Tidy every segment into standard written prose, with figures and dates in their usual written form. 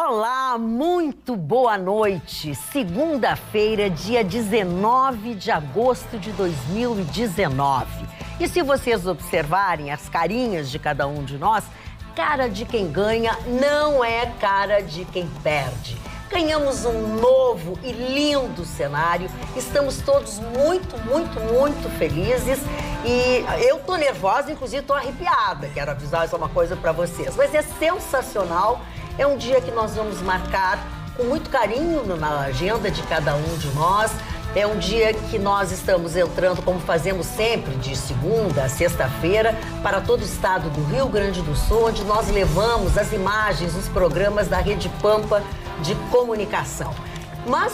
Olá, muito boa noite. Segunda-feira, dia 19 de agosto de 2019. E se vocês observarem as carinhas de cada um de nós, cara de quem ganha não é cara de quem perde. Ganhamos um novo e lindo cenário. Estamos todos muito felizes. E eu tô nervosa, inclusive tô arrepiada. Quero avisar essa uma coisa pra vocês. Mas é sensacional. É um dia que nós vamos marcar com muito carinho na agenda de cada um de nós. É um dia que nós estamos entrando, como fazemos sempre, de segunda a sexta-feira, para todo o estado do Rio Grande do Sul, onde nós levamos as imagens, os programas da Rede Pampa de comunicação. Mas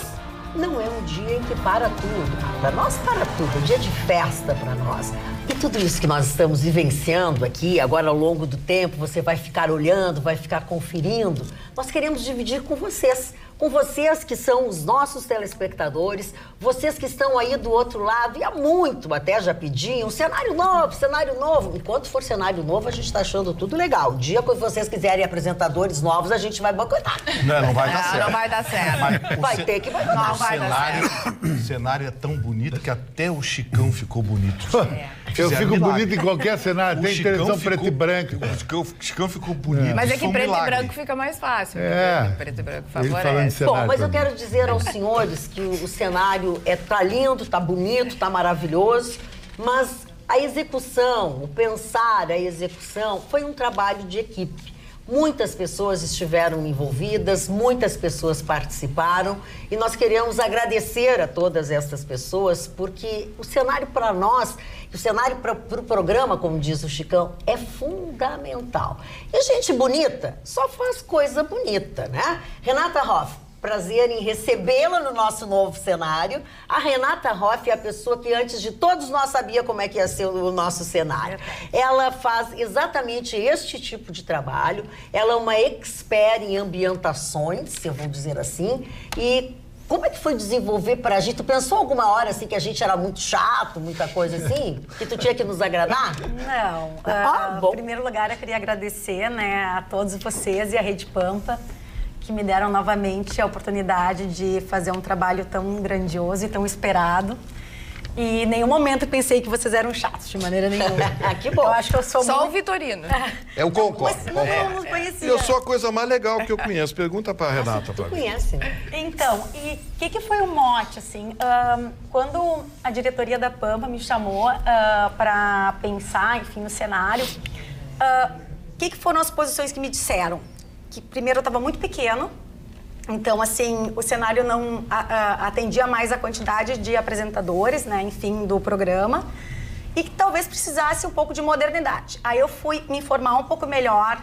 não é um dia em que para tudo. Para nós para tudo, é um dia de festa para nós. E tudo isso que nós estamos vivenciando aqui, agora ao longo do tempo, você vai ficar olhando, vai ficar conferindo. Nós queremos dividir com vocês que são os nossos telespectadores, vocês que estão aí do outro lado, e há muito até já pediam, cenário novo. Enquanto for cenário novo, a gente está achando tudo legal. O dia que vocês quiserem apresentadores novos, a gente vai boicotar. Não vai dar certo. Não vai dar certo. Vai ter que boicotar. Não vai dar certo. O cenário é tão bonito que até o Chicão ficou bonito. Eu fico bonito em qualquer cenário, tem televisão preto e branco. O Chicão ficou bonito. Mas é que Foi um preto milagre. e branco fica mais fácil. É. Preto e branco Ele falando favorece. de cenário Bom, mas eu também. quero dizer aos senhores que o cenário tá lindo, tá bonito, tá maravilhoso, mas a execução, o pensar, a execução, foi um trabalho de equipe. Muitas pessoas estiveram envolvidas, muitas pessoas participaram e nós queremos agradecer a todas essas pessoas porque o cenário para nós, o cenário para o programa, como diz o Chicão, é fundamental. E gente bonita só faz coisa bonita, né? Renata Hoff, prazer em recebê-la no nosso novo cenário. A Renata Hoff é a pessoa que antes de todos nós sabia como é que ia ser o nosso cenário. Ela faz exatamente este tipo de trabalho. Ela é uma expert em ambientações, se eu vou dizer assim. E como é que foi desenvolver pra gente? Tu pensou alguma hora assim que a gente era muito chato, muita coisa assim? Que tu tinha que nos agradar? Não. Bom. Em primeiro lugar, eu queria agradecer, né, a todos vocês e a Rede Pampa, que me deram novamente a oportunidade de fazer um trabalho tão grandioso e tão esperado. E em nenhum momento pensei que vocês eram chatos, de maneira nenhuma. Que bom. Eu acho que eu sou Só muito... o Vitorino. Eu concordo. Não conhecia. Eu sou a coisa mais legal que eu conheço. Pergunta pra Renata. Tu conhece, né? Então, e o que foi o mote, assim? Quando a diretoria da Pampa me chamou para pensar, enfim, no cenário, o que foram as posições que me disseram? Que primeiro eu estava muito pequeno, então, assim, o cenário não atendia mais a quantidade de apresentadores, né, enfim, do programa, e que talvez precisasse um pouco de modernidade. Aí eu fui me informar um pouco melhor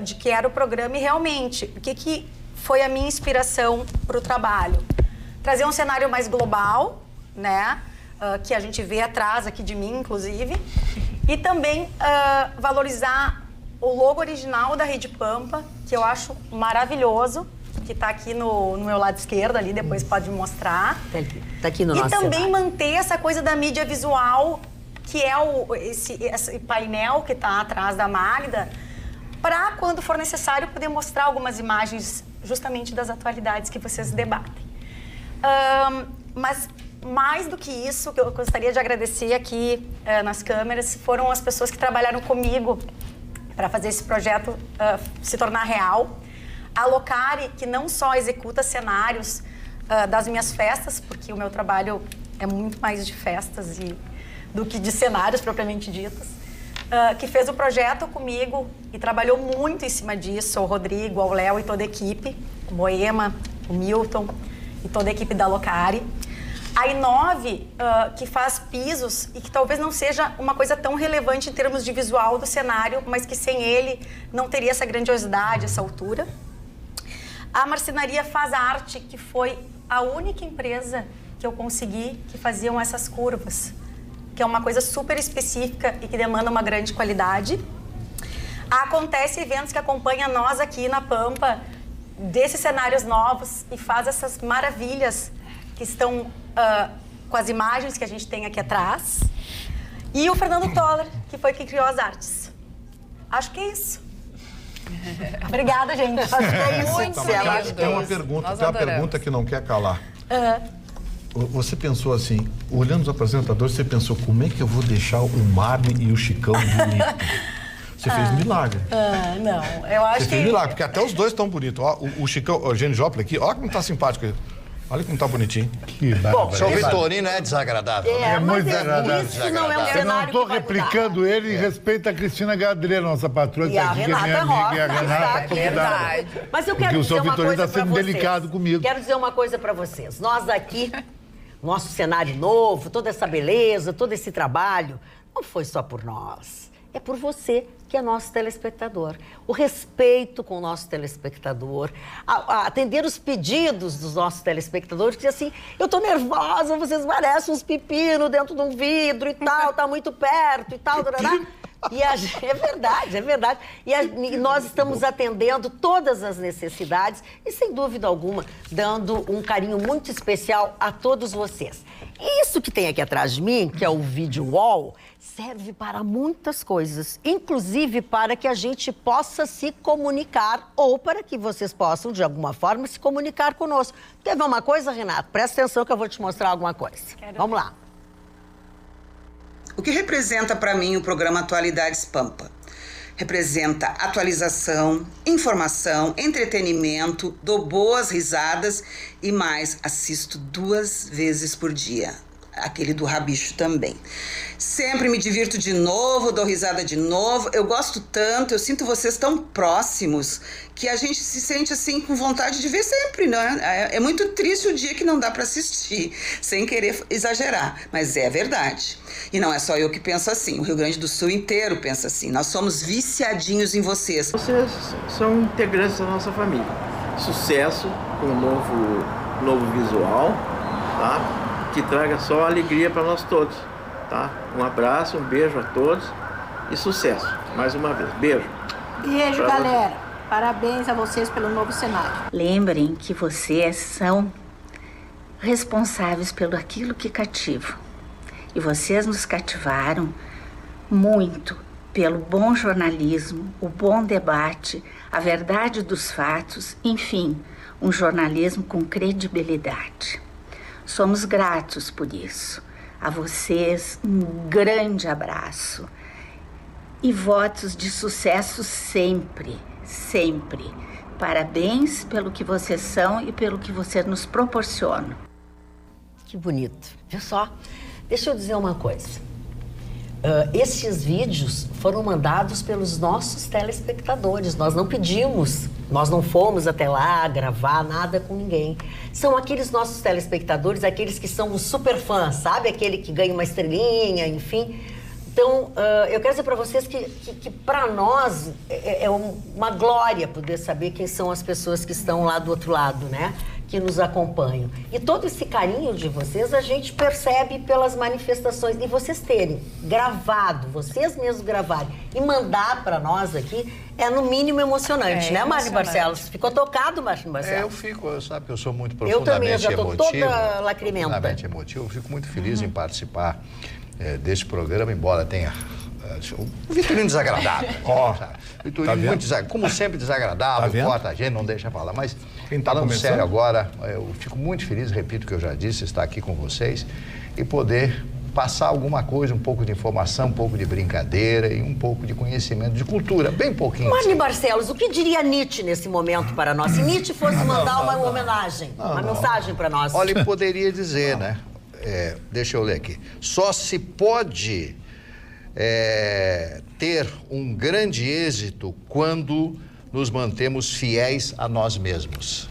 de que era o programa e realmente, o que foi a minha inspiração para o trabalho? Trazer um cenário mais global, né, que a gente vê atrás aqui de mim, inclusive, e também valorizar o logo original da Rede Pampa, que eu acho maravilhoso, que está aqui no meu lado esquerdo ali, depois pode mostrar. Tá aqui no nosso E também cenário. manter essa coisa da mídia visual, que é esse painel que está atrás da Magda, para, quando for necessário, poder mostrar algumas imagens justamente das atualidades que vocês debatem. Mas, mais do que isso, que eu gostaria de agradecer aqui nas câmeras, foram as pessoas que trabalharam comigo para fazer esse projeto se tornar real. A Locari, que não só executa cenários das minhas festas, porque o meu trabalho é muito mais de festas do que de cenários propriamente ditos, que fez o projeto comigo e trabalhou muito em cima disso, o Rodrigo, o Léo e toda a equipe, o Moema, o Milton e toda a equipe da Locari. A Inove, que faz pisos e que talvez não seja uma coisa tão relevante em termos de visual do cenário, mas que sem ele não teria essa grandiosidade, essa altura. A Marcenaria Faz Arte, que foi a única empresa que eu consegui que faziam essas curvas, que é uma coisa super específica e que demanda uma grande qualidade. A Acontece Eventos, que acompanha nós aqui na Pampa, desses cenários novos e faz essas maravilhas que estão com as imagens que a gente tem aqui atrás. E o Fernando Toller, que foi quem criou as artes. Acho que é isso. Obrigada, gente. Muito lindo. Tem uma Nós pergunta adoramos. que não quer calar. Você pensou assim, olhando os apresentadores, você pensou, como é que eu vou deixar o Marne e o Chicão bonito? Você fez milagre. Não, eu acho Você que... fez milagre, porque até os dois estão bonitos. Ó, o Chicão, o Eugênio Joplin aqui, ó como tá simpático ele. Olha como tá bonitinho. Que bárbaro. Seu Vitorino é desagradável. É muito desagradável. Isso não é um Eu não cenário estou que vai mudar. replicando ele em respeito à Cristina Gadreira, nossa patroa, que E a tá aqui, que é minha Renata amiga, e a Rocha, Renata tá aqui, convidada. verdade. Mas eu Porque quero o dizer seu uma Vitorino coisa está sendo pra vocês. delicado comigo. Quero dizer uma coisa para vocês. Nós aqui, nosso cenário novo, toda essa beleza, todo esse trabalho, não foi só por nós. É por você, que é nosso telespectador. O respeito com o nosso telespectador, a atender os pedidos dos nossos telespectadores, que assim, eu tô nervosa, vocês parecem uns pepinos dentro de um vidro e tal, tá muito perto e tal, tarará. É verdade, é verdade. E nós estamos atendendo todas as necessidades e, sem dúvida alguma, dando um carinho muito especial a todos vocês. Isso que tem aqui atrás de mim, que é o Video Wall, serve para muitas coisas, inclusive para que a gente possa se comunicar ou para que vocês possam, de alguma forma, se comunicar conosco. Quer ver uma coisa, Renato? Presta atenção que eu vou te mostrar alguma coisa. Vamos lá. O que representa para mim o programa Atualidades Pampa? Representa atualização, informação, entretenimento, dou boas risadas e mais, assisto 2 vezes por dia. Aquele do Rabicho também. Sempre me divirto de novo, dou risada de novo. Eu gosto tanto, eu sinto vocês tão próximos que a gente se sente assim com vontade de ver sempre, né? É muito triste o dia que não dá para assistir, sem querer exagerar, mas é verdade. E não é só eu que penso assim, o Rio Grande do Sul inteiro pensa assim. Nós somos viciadinhos em vocês. Vocês são integrantes da nossa família. Sucesso com um novo visual, tá? Que traga só alegria para nós todos, tá? Um abraço, um beijo a todos e sucesso, mais uma vez. Beijo. Beijo, galera. Parabéns a vocês pelo novo cenário. Lembrem que vocês são responsáveis pelo aquilo que cativa. E vocês nos cativaram muito pelo bom jornalismo, o bom debate, a verdade dos fatos, enfim, um jornalismo com credibilidade. Somos gratos por isso. A vocês, um grande abraço. E votos de sucesso sempre, sempre. Parabéns pelo que vocês são e pelo que vocês nos proporcionam. Que bonito. Viu só? Deixa eu dizer uma coisa. Esses vídeos foram mandados pelos nossos telespectadores. Nós não pedimos, nós não fomos até lá gravar nada com ninguém. São aqueles nossos telespectadores, aqueles que são os super fãs, sabe? Aquele que ganha uma estrelinha, enfim. Então, eu quero dizer para vocês que para nós é uma glória poder saber quem são as pessoas que estão lá do outro lado, né? Que nos acompanham. E todo esse carinho de vocês a gente percebe pelas manifestações. E vocês terem gravado, vocês mesmos gravarem e mandar para nós aqui, é no mínimo emocionante, né, Marne Barcelos? Ficou tocado, Marne Barcelos? Eu fico, sabe, eu sou muito Eu também, profundamente eu já tô emotivo. toda lacrimenta. Profundamente emotivo. Eu fico muito feliz em participar desse programa, embora tenha um Vitorino desagradável. Vitorino muito desagradável, como sempre desagradável, corta a gente, não deixa falar. Mas falando sério agora, eu fico muito feliz, repito o que eu já disse, estar aqui com vocês e poder passar alguma coisa, um pouco de informação, um pouco de brincadeira e um pouco de conhecimento, de cultura, bem pouquinho. Marne Barcelos, o que diria Nietzsche nesse momento para nós? Se Nietzsche fosse mandar uma homenagem, uma mensagem para nós. Olha, ele poderia dizer, né? Deixa eu ler aqui. Só se pode ter um grande êxito quando nos mantemos fiéis a nós mesmos.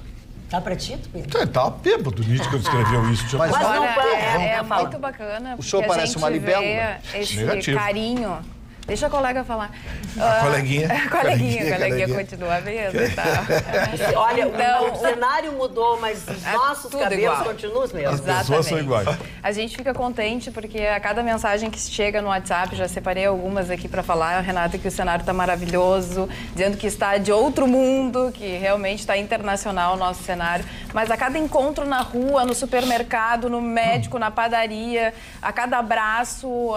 Tá pra ti, Pedro? Ele tava bêbado, Nietzsche, quando escreveu isso. Mas não é muito bacana. O senhor parece uma libélula. Esse Negativo. carinho. Deixa a colega falar. A coleguinha. Coleguinha continua mesmo e tal. Olha, Então, o cenário mudou, mas os nossos tudo cabelos igual. continuam os mesmos. As pessoas são iguais. A gente fica contente porque a cada mensagem que chega no WhatsApp, já separei algumas aqui para falar, Renata, que o cenário está maravilhoso, dizendo que está de outro mundo, que realmente está internacional o nosso cenário. Mas a cada encontro na rua, no supermercado, no médico, na padaria, a cada abraço,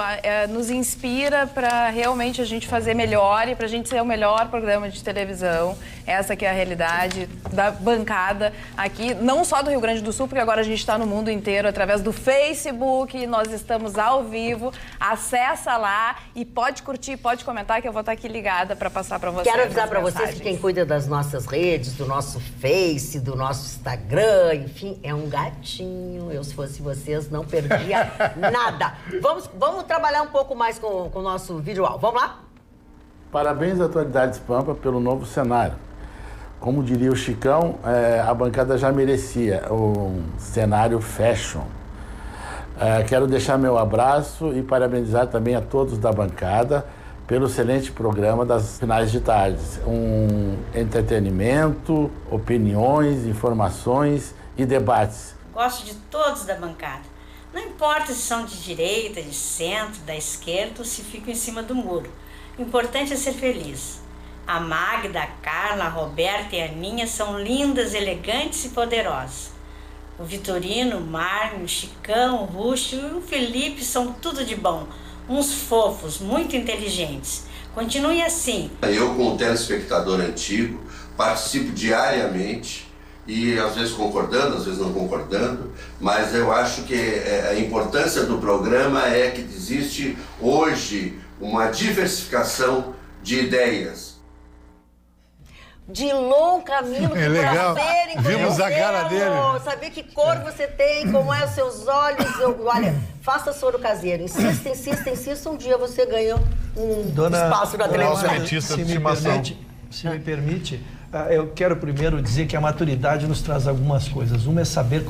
nos inspira para realmente a gente fazer melhor e para a gente ser o melhor programa de televisão. Essa que é a realidade da bancada aqui, não só do Rio Grande do Sul, porque agora a gente está no mundo inteiro através do Facebook, nós estamos ao vivo. Acessa lá e pode curtir, pode comentar, que eu vou estar aqui ligada para passar para vocês. Quero avisar para vocês que quem cuida das nossas redes, do nosso Face, do nosso Instagram, enfim, é um gatinho. Eu, se fosse vocês, não perdia nada. Vamos trabalhar um pouco mais com o nosso visual. Vamos lá? Parabéns à Atualidades Pampa pelo novo cenário. Como diria o Chicão, a bancada já merecia um cenário fashion. Quero deixar meu abraço e parabenizar também a todos da bancada pelo excelente programa das finais de tarde. Um entretenimento, opiniões, informações e debates. Gosto de todos da bancada. Não importa se são de direita, de centro, da esquerda ou se ficam em cima do muro. O importante é ser feliz. A Magda, a Carla, a Roberta e a Aninha são lindas, elegantes e poderosas. O Vitorino, o Márcio, o Chicão, o Ruxo e o Felipe são tudo de bom. Uns fofos, muito inteligentes. Continue assim. Eu, como telespectador antigo, participo diariamente e às vezes concordando, às vezes não concordando, mas eu acho que a importância do programa é que existe hoje uma diversificação de ideias. Dilon Camilo, que legal. prazer em Vimos a cara dele. Saber que cor você tem, como é os seus olhos. Olha, faça soro caseiro. Insista. Um dia você ganha um espaço na televisão. Se me permite, eu quero primeiro dizer que a maturidade nos traz algumas coisas. Uma é saber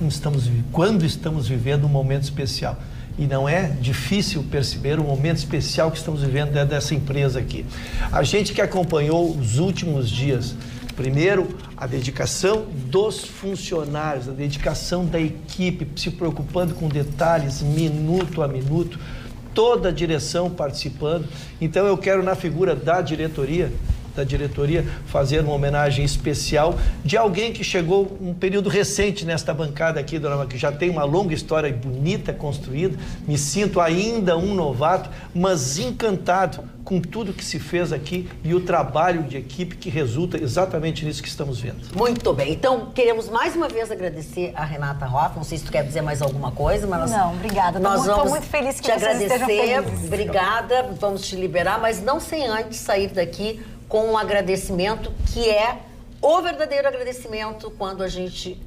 quando estamos vivendo um momento especial. E não é difícil perceber o momento especial que estamos vivendo dentro dessa empresa aqui. A gente que acompanhou os últimos dias, primeiro, a dedicação dos funcionários, a dedicação da equipe, se preocupando com detalhes, minuto a minuto, toda a direção participando. Então eu quero, na figura da diretoria, fazer uma homenagem especial de alguém que chegou um período recente nesta bancada aqui, dona, que já tem uma longa história bonita construída. Me sinto ainda um novato, mas encantado com tudo que se fez aqui e o trabalho de equipe que resulta exatamente nisso que estamos vendo. Muito bem. Então, queremos mais uma vez agradecer a Renata Hoff. Não sei se tu quer dizer mais alguma coisa, mas não, obrigada. Estou muito feliz que vocês estejam felizes. Obrigada, vamos te liberar, mas não sem antes sair daqui com um agradecimento que é o verdadeiro agradecimento quando a gente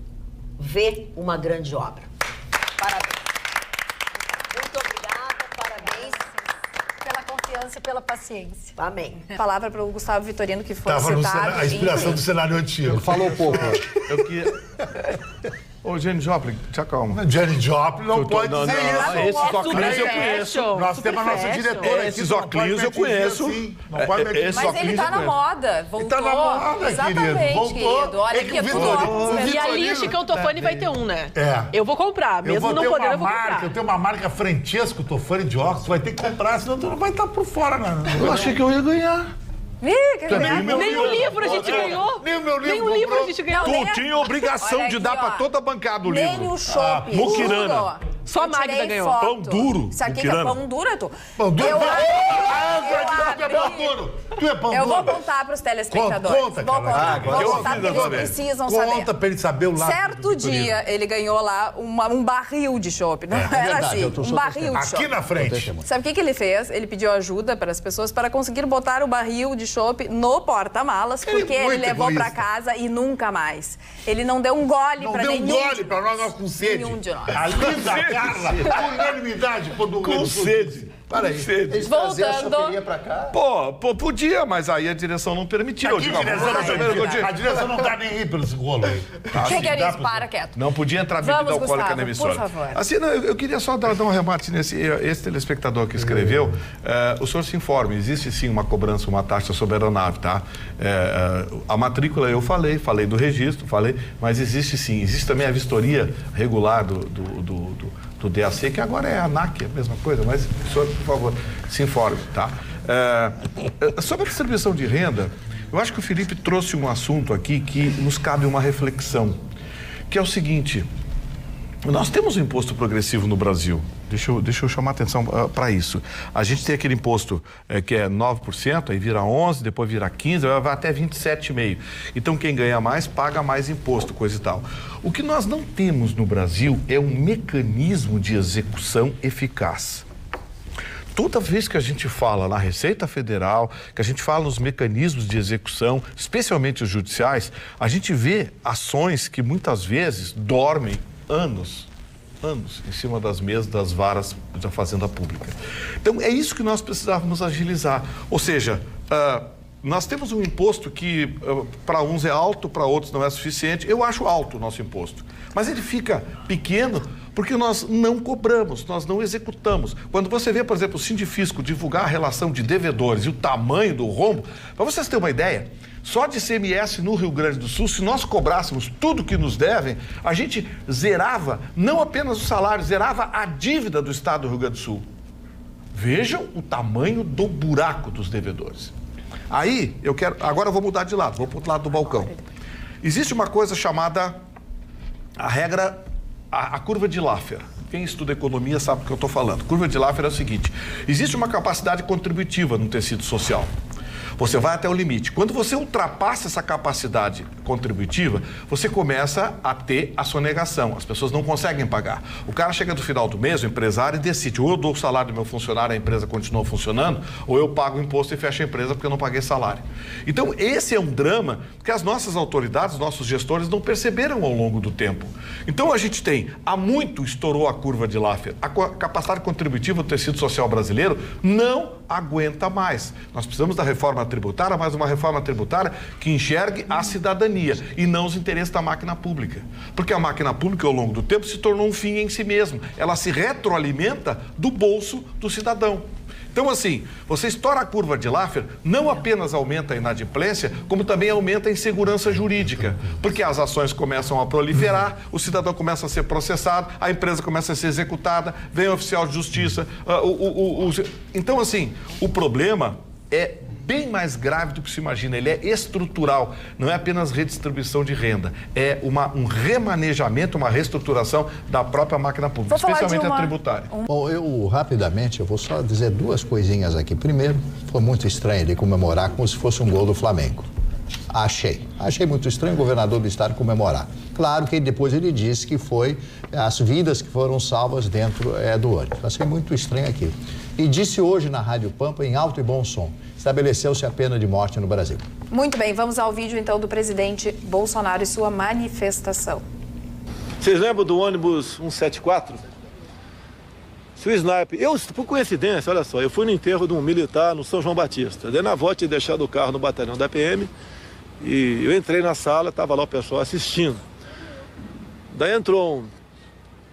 vê uma grande obra. Parabéns. Muito obrigada, parabéns. Pela confiança e pela paciência. Amém. Palavra para o Gustavo Vitorino, que foi citado. Tava a inspiração do cenário antigo. Falou pouco. Eu queria... Ô, Jenny Joplin, te acalma. Jenny Joplin não pode dizer isso. Esses óculos eu conheço. Nós temos a nossa diretora aqui. Esses óculos eu conheço. Assim. Mas ele tá na moda. Voltou. Ele tá na moda, exatamente, voltou. querido. Olha aqui, tudo. E ali, Chicão Tofani vai ter um, né? É. Eu vou comprar, mesmo não podendo, eu vou comprar. Eu tenho uma marca Francesco Tofani de óculos, tu vai ter que comprar, senão tu não vai estar por fora. Eu achei que eu ia ganhar. Nem o livro a gente ganhou. Nem o livro a gente ganhou. Tu tinha obrigação de dar pra toda a bancada o livro. Nem o shopping. Muquirana. Só a Magda ganhou. Pão duro. Isso aqui que é pão duro, tu? Pão duro? Eu vou contar pros telespectadores. Conta, vou contar porque eles precisam saber. Conta pra ele saber o lado. Certo dia, ele ganhou lá um barril de chopp. Não era assim, um barril de chopp. Aqui na frente. Sabe o que ele fez? Ele pediu ajuda para as pessoas para conseguir botar o barril de chopp no porta-malas, porque ele levou para casa e nunca mais. Ele não deu um gole para nenhum. Não deu um gole para nós com sede. Nenhum de nós. A Linda Carla, unanimidade. Com sede. Para aí. Eles traziam a choperia pra cá? Pô, podia, mas aí a direção não permitiu. A direção não tá nem aí pelos rolos aí. O que é isso? Para quieto. Não podia entrar bebida alcoólica na emissora. Por favor. Assim, não, eu queria só dar um remate esse telespectador que escreveu. O senhor se informe, existe sim uma cobrança, uma taxa sobre a aeronave, tá? A matrícula eu falei do registro, mas existe sim. Existe também a vistoria regular do DAC, que agora é a ANAC, a mesma coisa, mas o senhor, por favor, se informe, tá? Sobre a distribuição de renda, eu acho que o Felipe trouxe um assunto aqui que nos cabe uma reflexão, que é o seguinte: Nós temos um imposto progressivo no Brasil. Deixa eu chamar a atenção para isso. A gente tem aquele imposto que é 9%, aí vira 11%, depois vira 15%, vai até 27,5%. Então, quem ganha mais, paga mais imposto, coisa e tal. O que nós não temos no Brasil é um mecanismo de execução eficaz. Toda vez que a gente fala na Receita Federal, que a gente fala nos mecanismos de execução, especialmente os judiciais, a gente vê ações que muitas vezes dormem anos em cima das mesas, das varas da Fazenda Pública. Então, é isso que nós precisávamos agilizar. Ou seja, nós temos um imposto que para uns é alto, para outros não é suficiente. Eu acho alto o nosso imposto, mas ele fica pequeno porque nós não cobramos, nós não executamos. Quando você vê, por exemplo, o Sindifisco divulgar a relação de devedores e o tamanho do rombo, para vocês terem uma ideia, só de ICMS no Rio Grande do Sul, se nós cobrássemos tudo que nos devem, a gente zerava não apenas o salário, zerava a dívida do Estado do Rio Grande do Sul. Vejam o tamanho do buraco dos devedores. Aí, agora eu vou mudar de lado, vou para o outro lado do balcão. Existe uma coisa chamada a regra, a curva de Laffer. Quem estuda economia sabe do que eu estou falando. Curva de Laffer é o seguinte: existe uma capacidade contributiva no tecido social. Você vai até o limite. Quando você ultrapassa essa capacidade contributiva, você começa a ter a sonegação. As pessoas não conseguem pagar. O cara chega no final do mês, o empresário, e decide: ou eu dou o salário do meu funcionário, a empresa continua funcionando, ou eu pago o imposto e fecho a empresa porque eu não paguei salário. Então, esse é um drama que as nossas autoridades, os nossos gestores não perceberam ao longo do tempo. Então, a gente tem, há muito estourou a curva de Laffer. A capacidade contributiva do tecido social brasileiro não aguenta mais. Nós precisamos da reforma tributária, mas uma reforma tributária que enxergue a cidadania e não os interesses da máquina pública. Porque a máquina pública, ao longo do tempo, se tornou um fim em si mesmo. Ela se retroalimenta do bolso do cidadão. Então, assim, você estoura a curva de Laffer, não apenas aumenta a inadimplência, como também aumenta a insegurança jurídica. Porque as ações começam a proliferar, o cidadão começa a ser processado, a empresa começa a ser executada, vem o oficial de justiça. Então, assim, o problema é bem mais grave do que se imagina. Ele é estrutural, não é apenas redistribuição de renda, é um remanejamento, uma reestruturação da própria máquina pública, especialmente a tributária. Bom, eu vou só dizer duas coisinhas aqui. Primeiro, foi muito estranho ele comemorar como se fosse um gol do Flamengo. Achei muito estranho o governador do estado comemorar. Claro que depois ele disse que foi as vidas que foram salvas dentro do ônibus. Achei muito estranho aquilo. E disse hoje na Rádio Pampa, em alto e bom som, estabeleceu-se a pena de morte no Brasil. Muito bem, vamos ao vídeo então do presidente Bolsonaro e sua manifestação. Vocês lembram do ônibus 174? Se o sniper... por coincidência, olha só, eu fui no enterro de um militar no São João Batista. Daí na volta tinha deixado o carro no batalhão da PM e eu entrei na sala, estava lá o pessoal assistindo. Daí entrou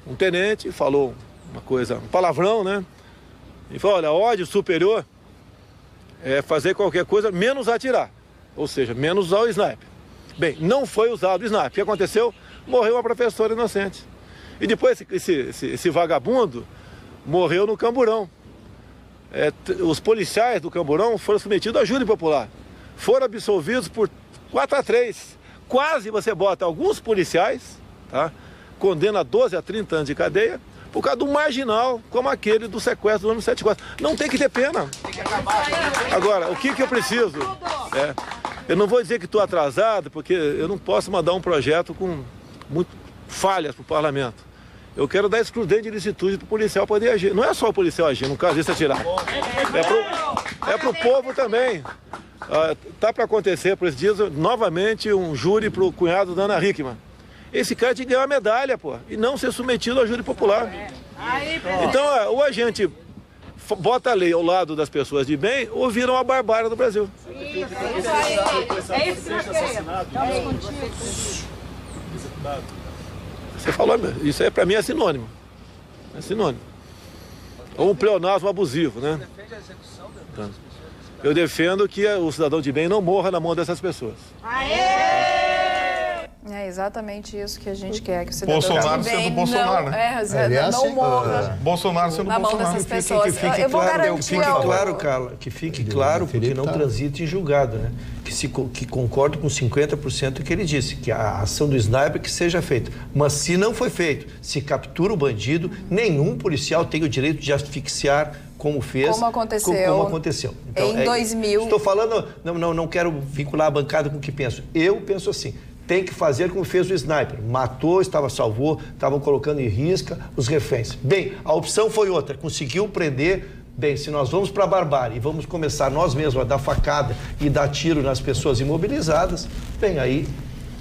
um tenente e falou uma coisa, um palavrão, né? E falou: olha, ódio superior é fazer qualquer coisa menos atirar, ou seja, menos usar o sniper. Bem, não foi usado o sniper. O que aconteceu? Morreu uma professora inocente. E depois esse vagabundo morreu no Camburão. Os policiais do Camburão foram submetidos a júri popular. Foram absolvidos por 4-3. Quase você bota alguns policiais, tá? Condena a 12 a 30 anos de cadeia, por causa do marginal, como aquele do sequestro do ônibus 74. Não tem que ter pena. Agora, o que eu preciso? Eu não vou dizer que estou atrasado, porque eu não posso mandar um projeto com muitas falhas para o parlamento. Eu quero dar excludente de licitude para o policial poder agir. Não é só o policial agir, no caso disso atirar. É para o povo também. Tá para acontecer, por esses dias, novamente um júri para o cunhado da Ana Hickman. Esse cara tinha que ganhar uma medalha, pô, e não ser submetido ao júri popular. Então, ou a gente bota a lei ao lado das pessoas de bem, ou vira uma barbárie do Brasil. Você falou, isso aí para mim é sinônimo. É sinônimo. Ou um pleonasmo abusivo, né? Eu defendo que o cidadão de bem não morra na mão dessas pessoas. exatamente isso que a gente quer, que o cidadão Bolsonaro que vem sendo Bolsonaro, né? Não morra Bolsonaro sendo na mão Bolsonaro. dessas pessoas. Que fique claro, porque não transite em julgado, né? Que concordo com 50% do que ele disse, que a ação do sniper que seja feita. Mas se não foi feito, se captura o bandido, nenhum policial tem o direito de asfixiar como fez. Como aconteceu. Então, em 2000. Estou falando, não quero vincular a bancada com o que penso. Eu penso assim, tem que fazer como fez o sniper. Matou, salvou, estavam colocando em risca os reféns. Bem, a opção foi outra, conseguiu prender. Bem, se nós vamos para a barbárie e vamos começar nós mesmos a dar facada e dar tiro nas pessoas imobilizadas, bem, aí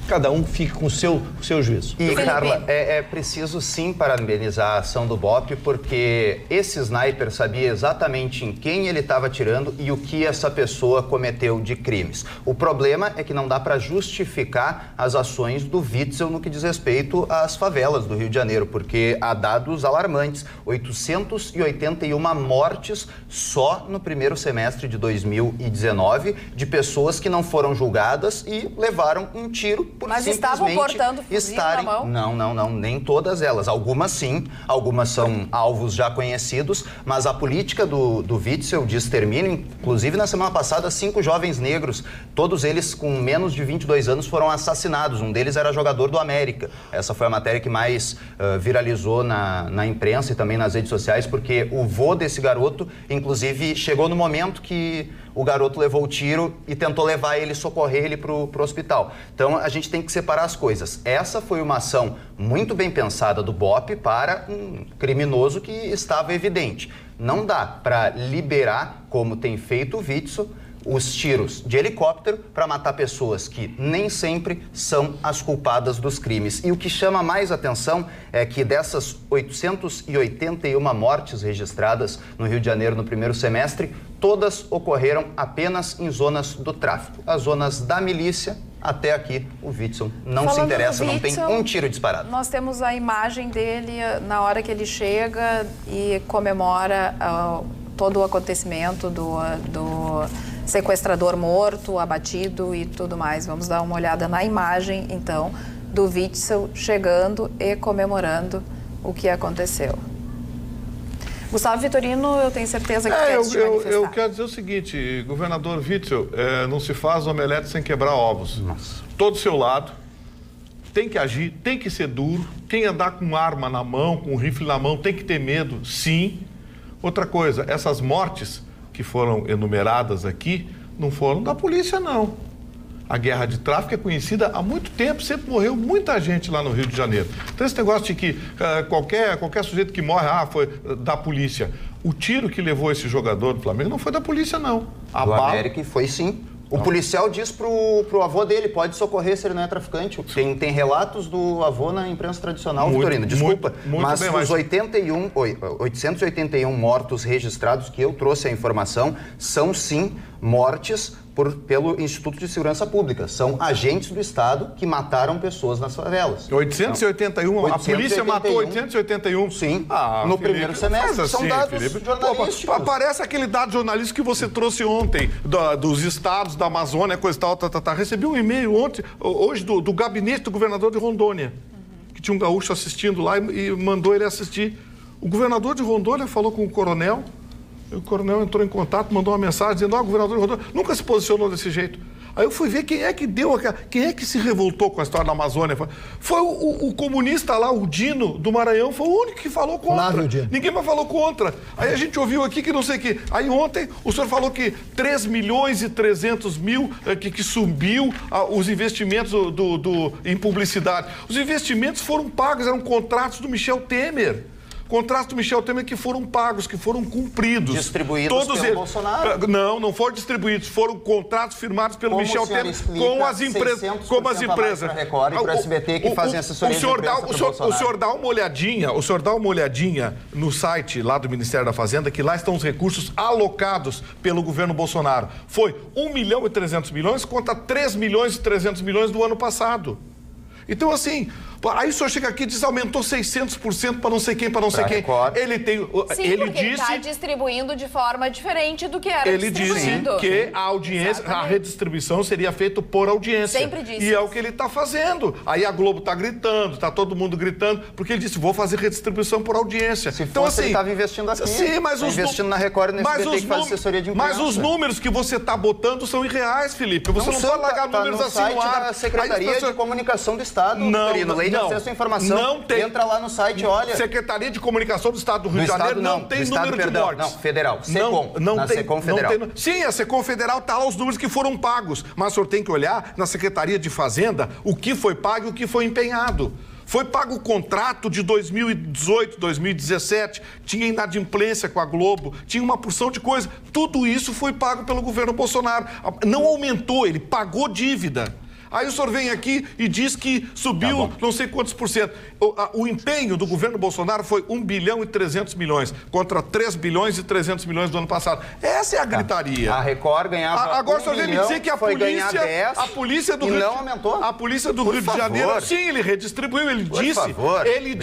cada um fica com o seu juízo. E, Carla, é preciso sim parabenizar a ação do BOP, porque esse sniper sabia exatamente em quem ele estava atirando e o que essa pessoa cometeu de crimes. O problema é que não dá para justificar as ações do Witzel no que diz respeito às favelas do Rio de Janeiro, porque há dados alarmantes, 881 mortes só no primeiro semestre de 2019 de pessoas que não foram julgadas e levaram um tiro por Mas estavam portando fuzil na mão? Não, nem todas elas. Algumas sim, algumas são alvos já conhecidos, mas a política do Witzel de extermínio, inclusive na semana passada, 5 jovens negros, todos eles com menos de 22 anos foram assassinados. Um deles era jogador do América. Essa foi a matéria que mais viralizou na imprensa e também nas redes sociais, porque o vô desse garoto, inclusive, chegou no momento que o garoto levou o tiro e tentou levar ele, socorrer ele para o hospital. Então, a gente tem que separar as coisas. Essa foi uma ação muito bem pensada do BOP para um criminoso que estava evidente. Não dá para liberar, como tem feito o Witzel, os tiros de helicóptero para matar pessoas que nem sempre são as culpadas dos crimes. E o que chama mais atenção é que dessas 881 mortes registradas no Rio de Janeiro no primeiro semestre, todas ocorreram apenas em zonas do tráfico. As zonas da milícia, até aqui, o Witzel não se interessa, não tem um tiro disparado. Nós temos a imagem dele na hora que ele chega e comemora todo o acontecimento do sequestrador morto, abatido e tudo mais. Vamos dar uma olhada na imagem, então, do Witzel chegando e comemorando o que aconteceu. Gustavo Vitorino, eu tenho certeza que quer se manifestar. Eu quero dizer o seguinte, governador Witzel, não se faz omelete sem quebrar ovos. Nossa. Todo seu lado, tem que agir, tem que ser duro, quem andar com arma na mão, com rifle na mão, tem que ter medo, sim. Outra coisa, essas mortes que foram enumeradas aqui, não foram da polícia, não. A guerra de tráfico é conhecida há muito tempo, sempre morreu muita gente lá no Rio de Janeiro. Então esse negócio de que qualquer sujeito que morre, foi da polícia. O tiro que levou esse jogador do Flamengo não foi da polícia, não. Do América foi sim. O policial diz pro avô dele, pode socorrer se ele não é traficante. Tem relatos do avô na imprensa tradicional, Vitorino. Desculpa, mas os 881 mortos registrados que eu trouxe a informação são sim mortes pelo Instituto de Segurança Pública. São agentes do Estado que mataram pessoas nas favelas. 881? A polícia matou 881? Sim, no primeiro semestre. São dados jornalísticos. Aparece aquele dado jornalístico que você trouxe ontem, dos estados, da Amazônia, coisa e tal. Recebi um e-mail hoje do gabinete do governador de Rondônia, que tinha um gaúcho assistindo lá e mandou ele assistir. O governador de Rondônia falou com o coronel. O coronel entrou em contato, mandou uma mensagem dizendo: governador de Rondônia nunca se posicionou desse jeito. Aí eu fui ver quem é que se revoltou com a história da Amazônia. Foi o comunista lá, o Dino, do Maranhão, foi o único que falou contra. Ninguém mais falou contra. Aí a gente ouviu aqui que não sei o quê. Aí ontem o senhor falou que 3 milhões e 300 mil que subiu os investimentos em publicidade. Os investimentos foram pagos, eram contratos do Michel Temer. Contratos do Michel Temer que foram pagos, que foram cumpridos. Distribuídos pelo Bolsonaro? Não foram distribuídos. Foram contratos firmados pelo Michel Temer com as empresas. Como as empresas. Para a Record e para o SBT que fazem assessoria de imprensa o senhor dá uma olhadinha no site lá do Ministério da Fazenda, que lá estão os recursos alocados pelo governo Bolsonaro. Foi 1 milhão e 300 milhões contra 3 milhões e 300 milhões do ano passado. Então, assim, Aí o senhor chega aqui e diz aumentou 600% para não sei quem, para não sei quem. Record. Ele tem... Sim, ele porque ele disse... está distribuindo de forma diferente do que era Ele disse que a audiência, a redistribuição seria feita por audiência. Sempre disse. E é o que ele está fazendo. Aí a Globo está gritando, está todo mundo gritando, porque ele disse, vou fazer redistribuição por audiência. Se então, fosse, assim, ele estava investindo aqui. Sim, mas tá investindo na Record nesse SBT que faz assessoria de imprensa. Mas os números que você está botando são irreais, Felipe. Você não pode largar números no assim site no ar. da Secretaria de Comunicação do Estado, Vitorino. Lei de Acesso à Informação. Não tem. Entra lá no site, olha. Secretaria de Comunicação do Estado do Rio de Janeiro não tem número de mortes. Não, federal. SECOM. Não tem, SECOM Federal. Sim, a SECOM Federal está lá os números que foram pagos. Mas o senhor tem que olhar na Secretaria de Fazenda o que foi pago e o que foi empenhado. Foi pago o contrato de 2018, 2017, tinha inadimplência com a Globo, tinha uma porção de coisa. Tudo isso foi pago pelo governo Bolsonaro. Não aumentou, ele pagou dívida. Aí o senhor vem aqui e diz que subiu não sei quantos por cento. O empenho do governo Bolsonaro foi 1 bilhão e 300 milhões, contra 3 bilhões e 300 milhões do ano passado. Essa é a gritaria. A Record ganhava Agora o senhor vem me dizer que a polícia do Rio, não aumentou? A polícia do Rio de Janeiro, sim, ele redistribuiu, ele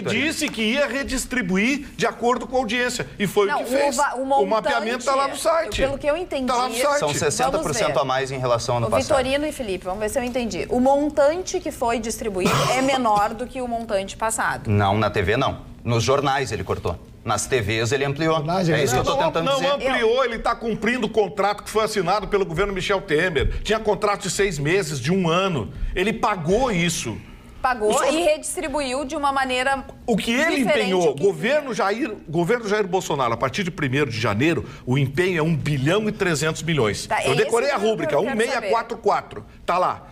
disse que ia redistribuir de acordo com a audiência. E foi o que fez. O mapeamento está lá no site. Pelo que eu entendi, tá lá no site. São 60% a mais em relação ao ano passado. Vitorino e Felipe, vamos ver se eu entendi. O montante que foi distribuído é menor do que o montante passado. Não, na TV não. Nos jornais ele cortou. Nas TVs ele ampliou. É isso que eu estou tentando dizer. Não ampliou, ele está cumprindo o contrato que foi assinado pelo governo Michel Temer. Tinha contrato de 6 meses, de 1 ano. Ele pagou isso. Pagou e redistribuiu de uma maneira o que ele empenhou, governo Jair Bolsonaro, a partir de 1º de janeiro, o empenho é 1 bilhão e 300 milhões. Tá, eu decorei a rúbrica, 1644, tá lá.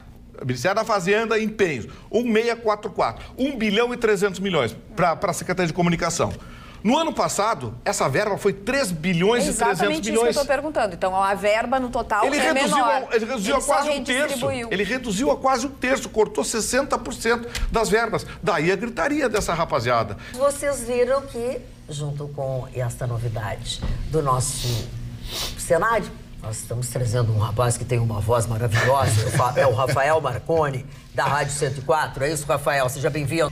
Ministério da Fazenda, empenhos, 1644, 1 bilhão e 300 milhões para a Secretaria de Comunicação. No ano passado, essa verba foi 3 bilhões e 300 milhões. Exatamente isso que eu estou perguntando. Então, a verba no total é menor. Ele reduziu a quase um terço. Ele reduziu a quase um terço, cortou 60% das verbas. Daí a gritaria dessa rapaziada. Vocês viram que, junto com esta novidade do nosso cenário, nós estamos trazendo um rapaz que tem uma voz maravilhosa, é o Rafael Marconi, da Rádio 104. É isso, Rafael? Seja bem-vindo.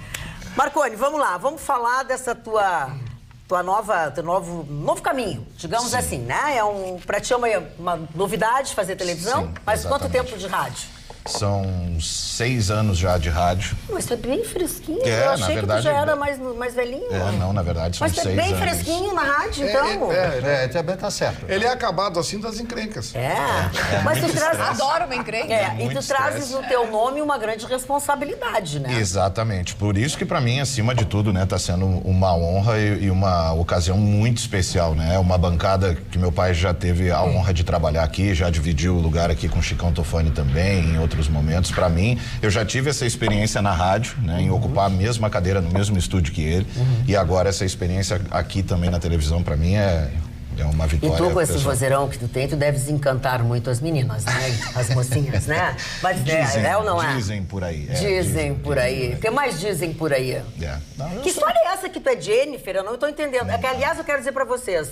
Marconi, vamos lá. Vamos falar dessa teu novo caminho, digamos assim, né? Pra ti é uma novidade fazer televisão, sim, mas exatamente. Quanto tempo de rádio? São 6 anos já de rádio. Mas tu é bem fresquinho. Eu achei que tu já era mais velhinho. Não, na verdade são 6 anos. Mas tu é bem fresquinho na rádio, então. Tá certo. Ele é acabado assim das encrencas. Mas tu traz... Adoro uma encrenca. E tu trazes no teu nome uma grande responsabilidade, né? Exatamente. Por isso que pra mim, acima de tudo, né, tá sendo uma honra e uma ocasião muito especial, né? Uma bancada que meu pai já teve a honra de trabalhar aqui, já dividiu o lugar aqui com o Chicão Tofani também, em outros momentos. Para mim, eu já tive essa experiência na rádio, né, em ocupar a mesma cadeira no mesmo estúdio que ele, e agora essa experiência aqui também na televisão, para mim é uma vitória. E tu, com esse vozeirão que tu tem, tu deves encantar muito as meninas, né? As mocinhas, né? Mas dizem, é ou não é? Dizem por aí. Dizem por aí. O que mais dizem por aí? Que história é essa que tu é Jennifer? Eu não estou entendendo. É que, aliás, eu quero dizer para vocês,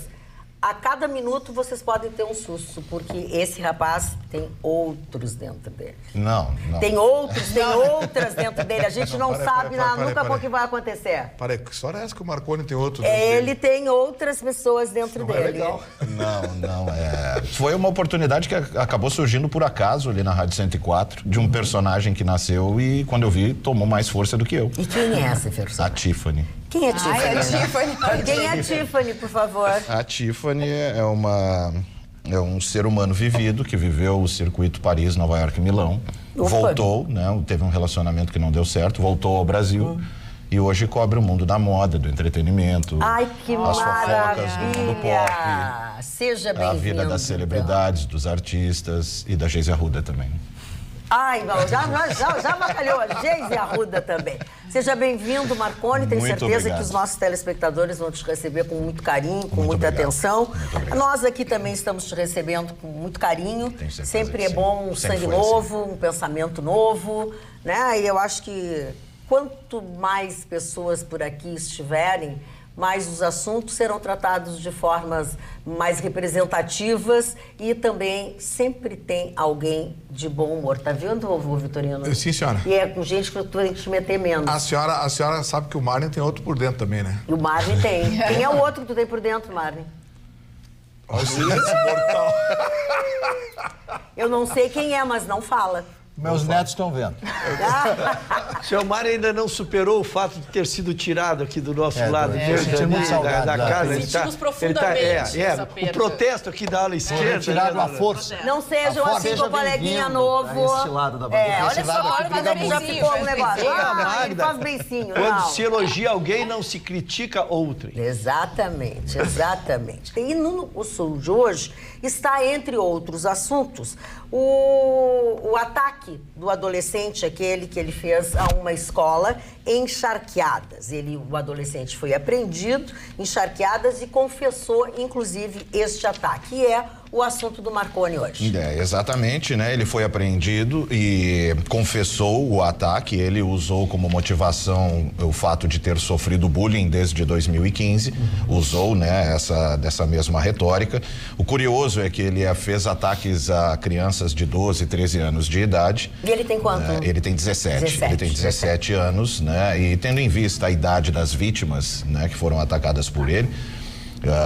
a cada minuto vocês podem ter um susto, porque esse rapaz tem outros dentro dele. Não. Tem outras dentro dele. A gente não sabe nunca o que vai acontecer. Peraí, que história é essa que o Marconi tem outro dentro dele? Ele tem outras pessoas dentro dele. É legal. Não. Foi uma oportunidade que acabou surgindo por acaso ali na Rádio 104, de um personagem que nasceu e, quando eu vi, tomou mais força do que eu. E quem é essa personagem? A Tiffany. Quem é Tiffany? Quem é Tiffany, por favor? A Tiffany é um ser humano vivido, que viveu o circuito Paris, Nova York e Milão. Voltou, né? Teve um relacionamento que não deu certo, voltou ao Brasil. E hoje cobre o mundo da moda, do entretenimento. Ai, que as fofocas do mundo pop. Seja bem-vindo. A vida das celebridades, dos artistas e da Geise Arruda também. Ai, não, já avacalhou a Geise Arruda também. Seja bem-vindo, Marconi. Tenho certeza que os nossos telespectadores vão te receber com muito carinho, com muita atenção. Nós aqui também estamos te recebendo com muito carinho. Sempre é bom um sangue novo, um pensamento novo, né? E eu acho que quanto mais pessoas por aqui estiverem, mas os assuntos serão tratados de formas mais representativas e também sempre tem alguém de bom humor. Tá vendo, vô Vitorino? Sim, senhora. E é com gente que tu tem que te meter menos. A senhora sabe que o Marlin tem outro por dentro também, né? E o Marlin tem. Quem é o outro que tu tem por dentro, Marlin? Olha esse mortal. Eu não sei quem é, mas não fala. Meus netos estão vendo. O seu Mário ainda não superou o fato de ter sido tirado aqui do nosso lado. Da casa. Sentimos profundamente essa perda. O protesto aqui da ala esquerda. Tirado à força. Não sejam assim com o coleguinha novo. Esse lado da bandeira. Olha só, já ficou um negócio. Ele faz beicinho. Quando se elogia alguém, não se critica outrem. Exatamente. E no Sul de hoje está, entre outros assuntos, o ataque do adolescente, aquele que ele fez a uma escola em Charqueadas. O adolescente foi apreendido em Charqueadas e confessou, inclusive, este ataque. E é o assunto do Marconi hoje. Exatamente, né? Ele foi apreendido e confessou o ataque. Ele usou como motivação o fato de ter sofrido bullying desde 2015. Usou, né, dessa mesma retórica. O curioso é que ele fez ataques a crianças de 12, 13 anos de idade. E ele tem quanto? Ele tem 17. Ele tem 17 anos, né? E tendo em vista a idade das vítimas, né, que foram atacadas por ele,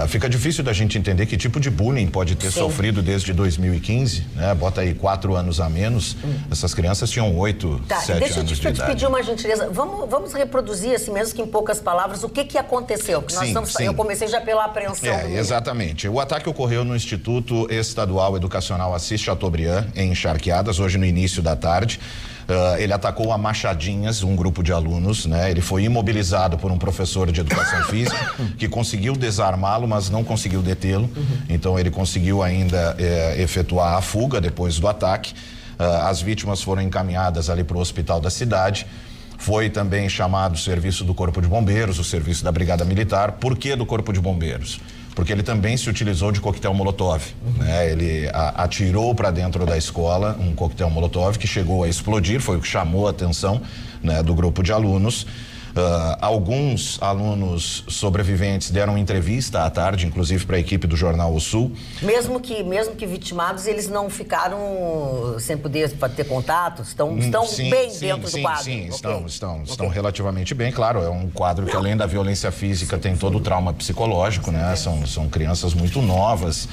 fica difícil da gente entender que tipo de bullying pode ter sofrido desde 2015, né? Bota aí 4 anos a menos. Essas crianças tinham 8, 7 anos de idade. Deixa eu te pedir uma gentileza. Vamos reproduzir, assim mesmo que em poucas palavras, o que aconteceu? Porque eu comecei já pela apreensão. Exatamente. O ataque ocorreu no Instituto Estadual Educacional Assis Chateaubriand, em Charqueadas, hoje no início da tarde. Ele atacou a machadinhas um grupo de alunos, né? Ele foi imobilizado por um professor de educação física que conseguiu desarmá-lo, mas não conseguiu detê-lo. Então ele conseguiu ainda efetuar a fuga depois do ataque. As vítimas foram encaminhadas ali para o hospital da cidade. Foi também chamado o serviço do Corpo de Bombeiros, o serviço da Brigada Militar. Por que do Corpo de Bombeiros? Porque ele também se utilizou de coquetel Molotov, né? Ele atirou para dentro da escola um coquetel Molotov que chegou a explodir, foi o que chamou a atenção, né, do grupo de alunos. Alguns alunos sobreviventes deram entrevista à tarde, inclusive para a equipe do Jornal O Sul. Mesmo que vitimados, eles não ficaram sem poder ter contato? Estão bem dentro do quadro? Sim, estão relativamente bem. Claro, é um quadro que, além da violência física, tem todo o trauma psicológico, né? São crianças muito novas.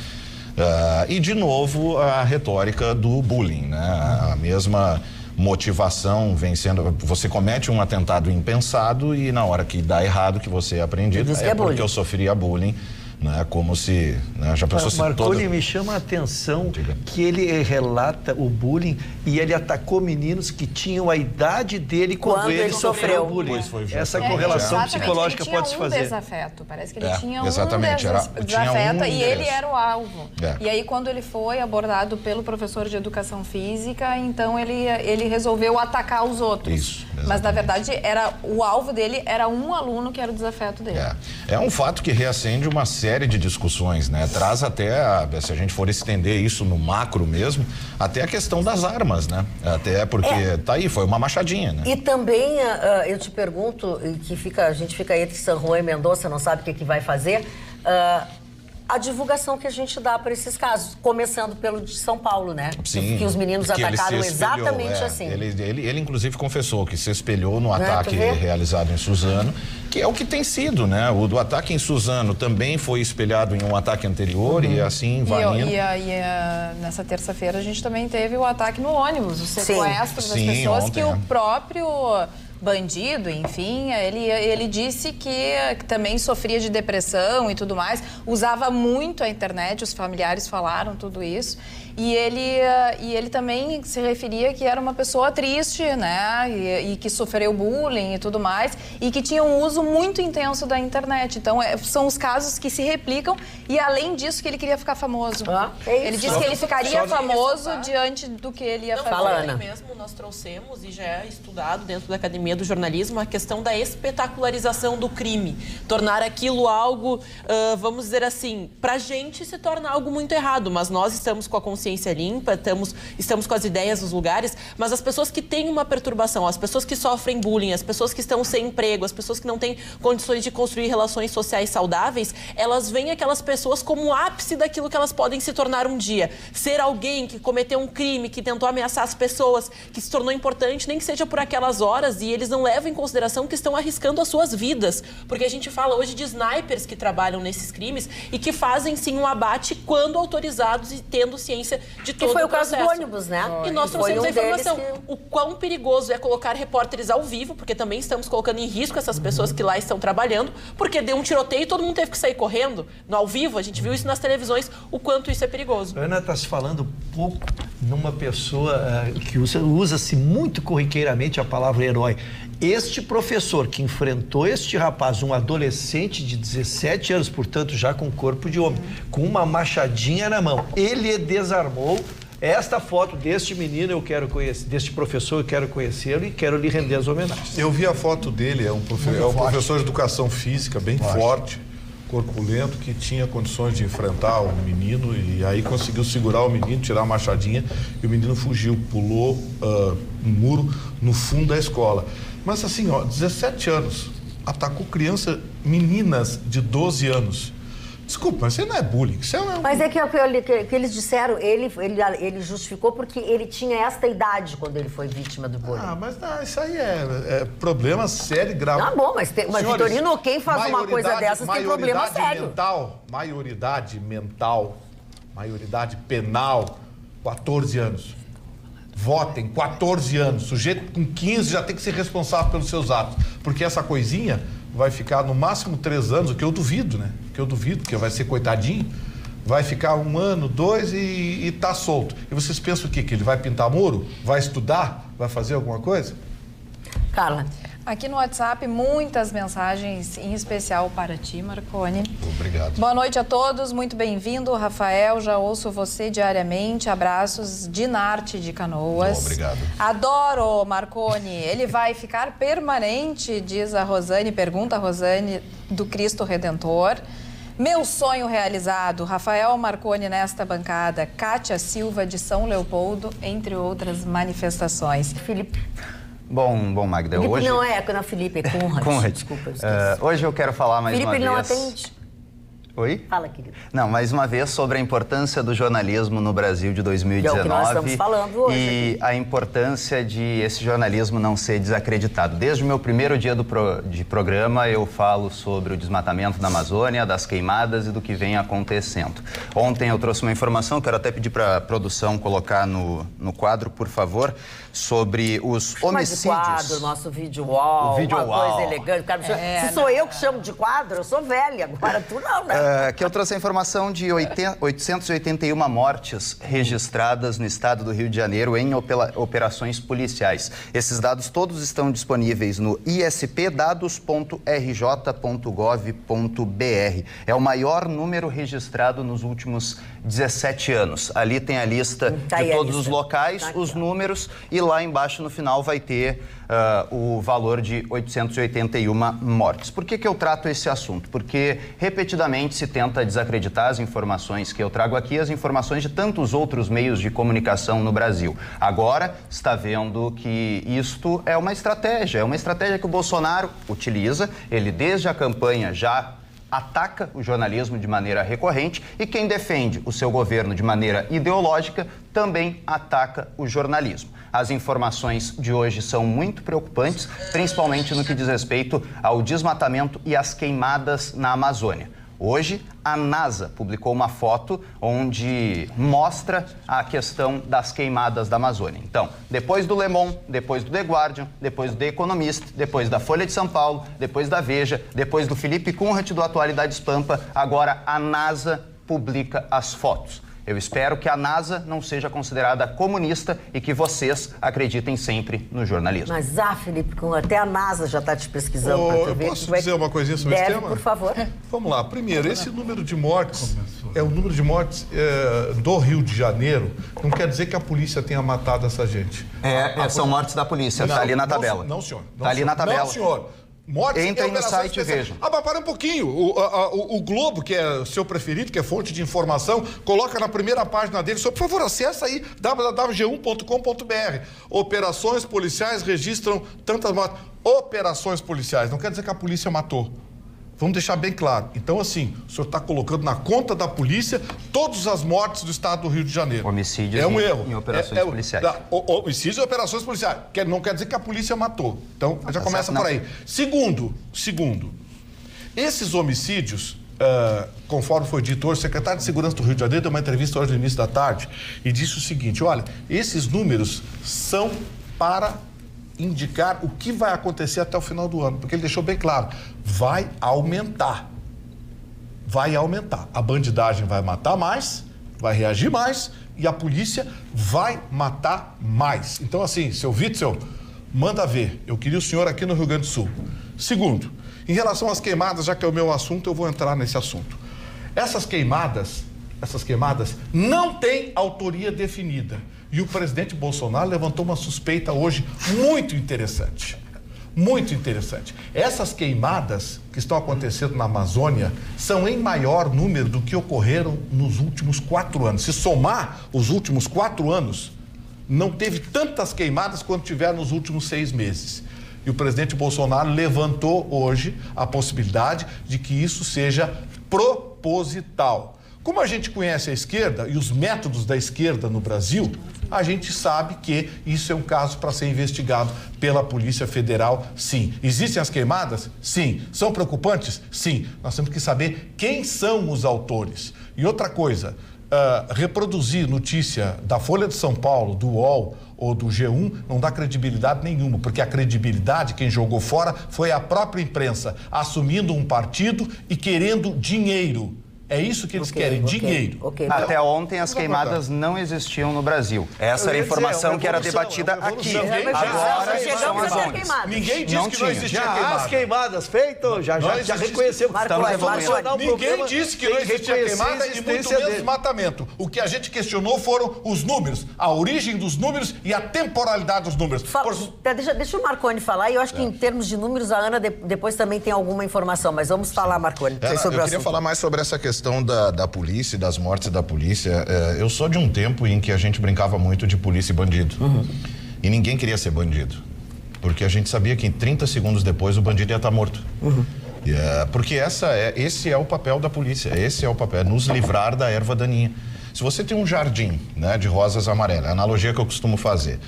E, de novo, a retórica do bullying, né? A mesma motivação vem sendo, você comete um atentado impensado e na hora que dá errado, que você é apreendido, é porque eu sofria bullying, né? Como se, né? Já pensou se Marconi, me chama a atenção que ele relata o bullying e ele atacou meninos que tinham a idade dele quando ele sofreu o bullying. Essa correlação psicológica pode se fazer. Desafeto. Parece que ele tinha exatamente, desafeto e ele era o alvo. E aí, quando ele foi abordado pelo professor de educação física, então ele resolveu atacar os outros. Isso, mas, na verdade, o alvo dele era um aluno que era o desafeto dele. É um fato que reacende uma série de discussões, né? Traz até, se a gente for estender isso no macro mesmo, até a questão das armas, né? Até porque tá aí, foi uma machadinha, né? E também, eu te pergunto, que a gente fica entre San Juan e Mendoza, não sabe o que vai fazer, a divulgação que a gente dá para esses casos, começando pelo de São Paulo, né? Sim, que os meninos atacaram exatamente assim. Ele inclusive confessou que se espelhou no ataque realizado em Suzano, que é o que tem sido, né? O do ataque em Suzano também foi espelhado em um ataque anterior e assim vai indo. E nessa terça-feira a gente também teve o ataque no ônibus, o sequestro das pessoas ontem, que o próprio bandido, enfim, ele disse que também sofria de depressão e tudo mais, usava muito a internet, os familiares falaram tudo isso, e ele também se referia que era uma pessoa triste, né, e que sofreu bullying e tudo mais, e que tinha um uso muito intenso da internet. Então, são os casos que se replicam, e além disso que ele queria ficar famoso. Ele disse que ele ficaria famoso diante do que ele ia fazer. Mesmo nós trouxemos, e já é estudado dentro da Academia do Jornalismo, a questão da espetacularização do crime. Tornar aquilo algo, vamos dizer assim, pra gente se torna algo muito errado, mas nós estamos com a consciência consciência limpa, estamos com as ideias nos lugares, mas as pessoas que têm uma perturbação, as pessoas que sofrem bullying, as pessoas que estão sem emprego, as pessoas que não têm condições de construir relações sociais saudáveis, elas veem aquelas pessoas como o ápice daquilo que elas podem se tornar um dia. Ser alguém que cometeu um crime, que tentou ameaçar as pessoas, que se tornou importante, nem que seja por aquelas horas, e eles não levam em consideração que estão arriscando as suas vidas. Porque a gente fala hoje de snipers que trabalham nesses crimes e que fazem sim um abate quando autorizados e tendo ciência de todo o processo. Que foi o caso do ônibus, né? E nós trouxemos a informação. O quão perigoso é colocar repórteres ao vivo, porque também estamos colocando em risco essas pessoas que lá estão trabalhando, porque deu um tiroteio e todo mundo teve que sair correndo. No ao vivo, a gente viu isso nas televisões, o quanto isso é perigoso. Ana, está se falando pouco numa pessoa que usa-se muito corriqueiramente a palavra herói. Este professor que enfrentou este rapaz, um adolescente de 17 anos, portanto já com corpo de homem, com uma machadinha na mão, ele desarmou. Esta foto deste menino eu quero conhecer, deste professor eu quero conhecê-lo e quero lhe render as homenagens. Eu vi a foto dele, é um professor de educação física bem forte, corpulento, que tinha condições de enfrentar o menino e aí conseguiu segurar o menino, tirar a machadinha e o menino fugiu, pulou um muro no fundo da escola. Mas assim, 17 anos, atacou meninas de 12 anos. Desculpa, mas isso não é bullying, isso é... Mas é que eles disseram, ele justificou porque ele tinha esta idade quando ele foi vítima do bullying. Mas isso aí é problema sério e grave. Tá bom, mas Vitorino, quem faz uma coisa dessas tem problema sério. Maioridade penal, 14 anos. Votem, 14 anos. Sujeito com 15 já tem que ser responsável pelos seus atos. Porque essa coisinha vai ficar no máximo 3 anos, o que eu duvido, né? Porque vai ser coitadinho, vai ficar 1 ano, 2 e tá solto. E vocês pensam o quê? Que ele vai pintar muro? Vai estudar? Vai fazer alguma coisa? Carla. Aqui no WhatsApp, muitas mensagens, em especial para ti, Marconi. Obrigado. Boa noite a todos, muito bem-vindo, Rafael, já ouço você diariamente, abraços, Dinarte de Canoas. Obrigado. Adoro, Marconi, ele vai ficar permanente, diz a Rosane, pergunta a Rosane, do Cristo Redentor. Meu sonho realizado, Rafael Marconi nesta bancada, Kátia Silva de São Leopoldo, entre outras manifestações. Felipe. Bom, Magda, Felipe hoje... não é Felipe, é Conrad. Conrad. Desculpa, hoje eu quero falar mais Felipe, uma vez... Felipe não atende. Oi? Fala, querido. Não, mais uma vez sobre a importância do jornalismo no Brasil de 2019. É o que nós estamos falando hoje. E a importância de esse jornalismo não ser desacreditado. Desde o meu primeiro dia de programa, eu falo sobre o desmatamento da Amazônia, das queimadas e do que vem acontecendo. Ontem eu trouxe uma informação, quero até pedir para a produção colocar no quadro, por favor, sobre os homicídios. Chama de quadro, nosso vídeo wall, coisa elegante. Se sou eu que chamo de quadro, eu sou velha, agora tu não, né? Que eu trouxe a informação de 881 mortes registradas no estado do Rio de Janeiro em operações policiais. Esses dados todos estão disponíveis no ispdados.rj.gov.br. É o maior número registrado nos últimos 17 anos. Ali tem a lista de todos os locais, os números, e lá embaixo no final vai ter o valor de 881 mortes. Por que eu trato esse assunto? Porque repetidamente se tenta desacreditar as informações que eu trago aqui, as informações de tantos outros meios de comunicação no Brasil. Agora está vendo que isto é uma estratégia que o Bolsonaro utiliza. Ele desde a campanha já ataca o jornalismo de maneira recorrente e quem defende o seu governo de maneira ideológica também ataca o jornalismo. As informações de hoje são muito preocupantes, principalmente no que diz respeito ao desmatamento e às queimadas na Amazônia. Hoje, a NASA publicou uma foto onde mostra a questão das queimadas da Amazônia. Então, depois do Le Monde, depois do The Guardian, depois do The Economist, depois da Folha de São Paulo, depois da Veja, depois do Felipe Conrad do Atualidades Pampa, agora a NASA publica as fotos. Eu espero que a NASA não seja considerada comunista e que vocês acreditem sempre no jornalismo. Mas, Felipe, até a NASA já está te pesquisando para tu ver. Eu posso dizer uma coisinha sobre esse tema? Por favor. Vamos lá. Primeiro, esse número de mortes é o número de mortes do Rio de Janeiro. Não quer dizer que a polícia tenha matado essa gente. São mortes da polícia. Está ali na tabela. Não, senhor. Está ali na tabela. Não, senhor. Mortes Entrem no site e vejam. Mas para um pouquinho. O Globo, que é o seu preferido, que é fonte de informação, coloca na primeira página dele, por favor, acessa aí, www.g1.com.br. Operações policiais registram tantas mortes. Operações policiais, não quer dizer que a polícia matou. Vamos deixar bem claro. Então, assim, o senhor está colocando na conta da polícia todas as mortes do estado do Rio de Janeiro. Homicídios é um erro. Em operações policiais. Homicídios e operações policiais. Não quer dizer que a polícia matou. Então, já começa por aí. Segundo, esses homicídios, conforme foi dito hoje, o secretário de Segurança do Rio de Janeiro deu uma entrevista hoje no início da tarde e disse o seguinte, olha, esses números são para indicar o que vai acontecer até o final do ano, porque ele deixou bem claro, vai aumentar. A bandidagem vai matar mais, vai reagir mais e a polícia vai matar mais. Então, assim, seu Witzel, manda ver. Eu queria o senhor aqui no Rio Grande do Sul. Segundo, em relação às queimadas, já que é o meu assunto, eu vou entrar nesse assunto. Essas queimadas não têm autoria definida. E o presidente Bolsonaro levantou uma suspeita hoje muito interessante. Muito interessante. Essas queimadas que estão acontecendo na Amazônia são em maior número do que ocorreram nos últimos 4 anos. Se somar os últimos 4 anos, não teve tantas queimadas quanto tiveram nos últimos 6 meses. E o presidente Bolsonaro levantou hoje a possibilidade de que isso seja proposital. Como a gente conhece a esquerda e os métodos da esquerda no Brasil, a gente sabe que isso é um caso para ser investigado pela Polícia Federal, sim. Existem as queimadas? Sim. São preocupantes? Sim. Nós temos que saber quem são os autores. E outra coisa, reproduzir notícia da Folha de São Paulo, do UOL ou do G1 não dá credibilidade nenhuma, porque a credibilidade quem jogou fora foi a própria imprensa, assumindo um partido e querendo dinheiro. É isso que eles querem, dinheiro. Até ontem as queimadas não existiam no Brasil. Essa era a informação que era debatida aqui. Agora são as ondas. Ninguém disse que não existia queimada. Já as queimadas feitas, já reconheceu. Ninguém disse que não existia queimada e muito menos desmatamento. O que a gente questionou foram os números, a origem dos números e a temporalidade dos números. Deixa o Marconi falar, e eu acho que em termos de números a Ana depois também tem alguma informação, mas vamos falar, Marconi, sobre o assunto. Eu queria falar mais sobre essa questão da polícia e das mortes da polícia. Eu sou de um tempo em que a gente brincava muito de polícia e bandido. E ninguém queria ser bandido. Porque a gente sabia que em 30 segundos depois o bandido ia estar morto. Porque esse é o papel da polícia. Esse é o papel, é nos livrar da erva daninha. Se você tem um jardim, né, de rosas amarelas, a analogia que eu costumo fazer,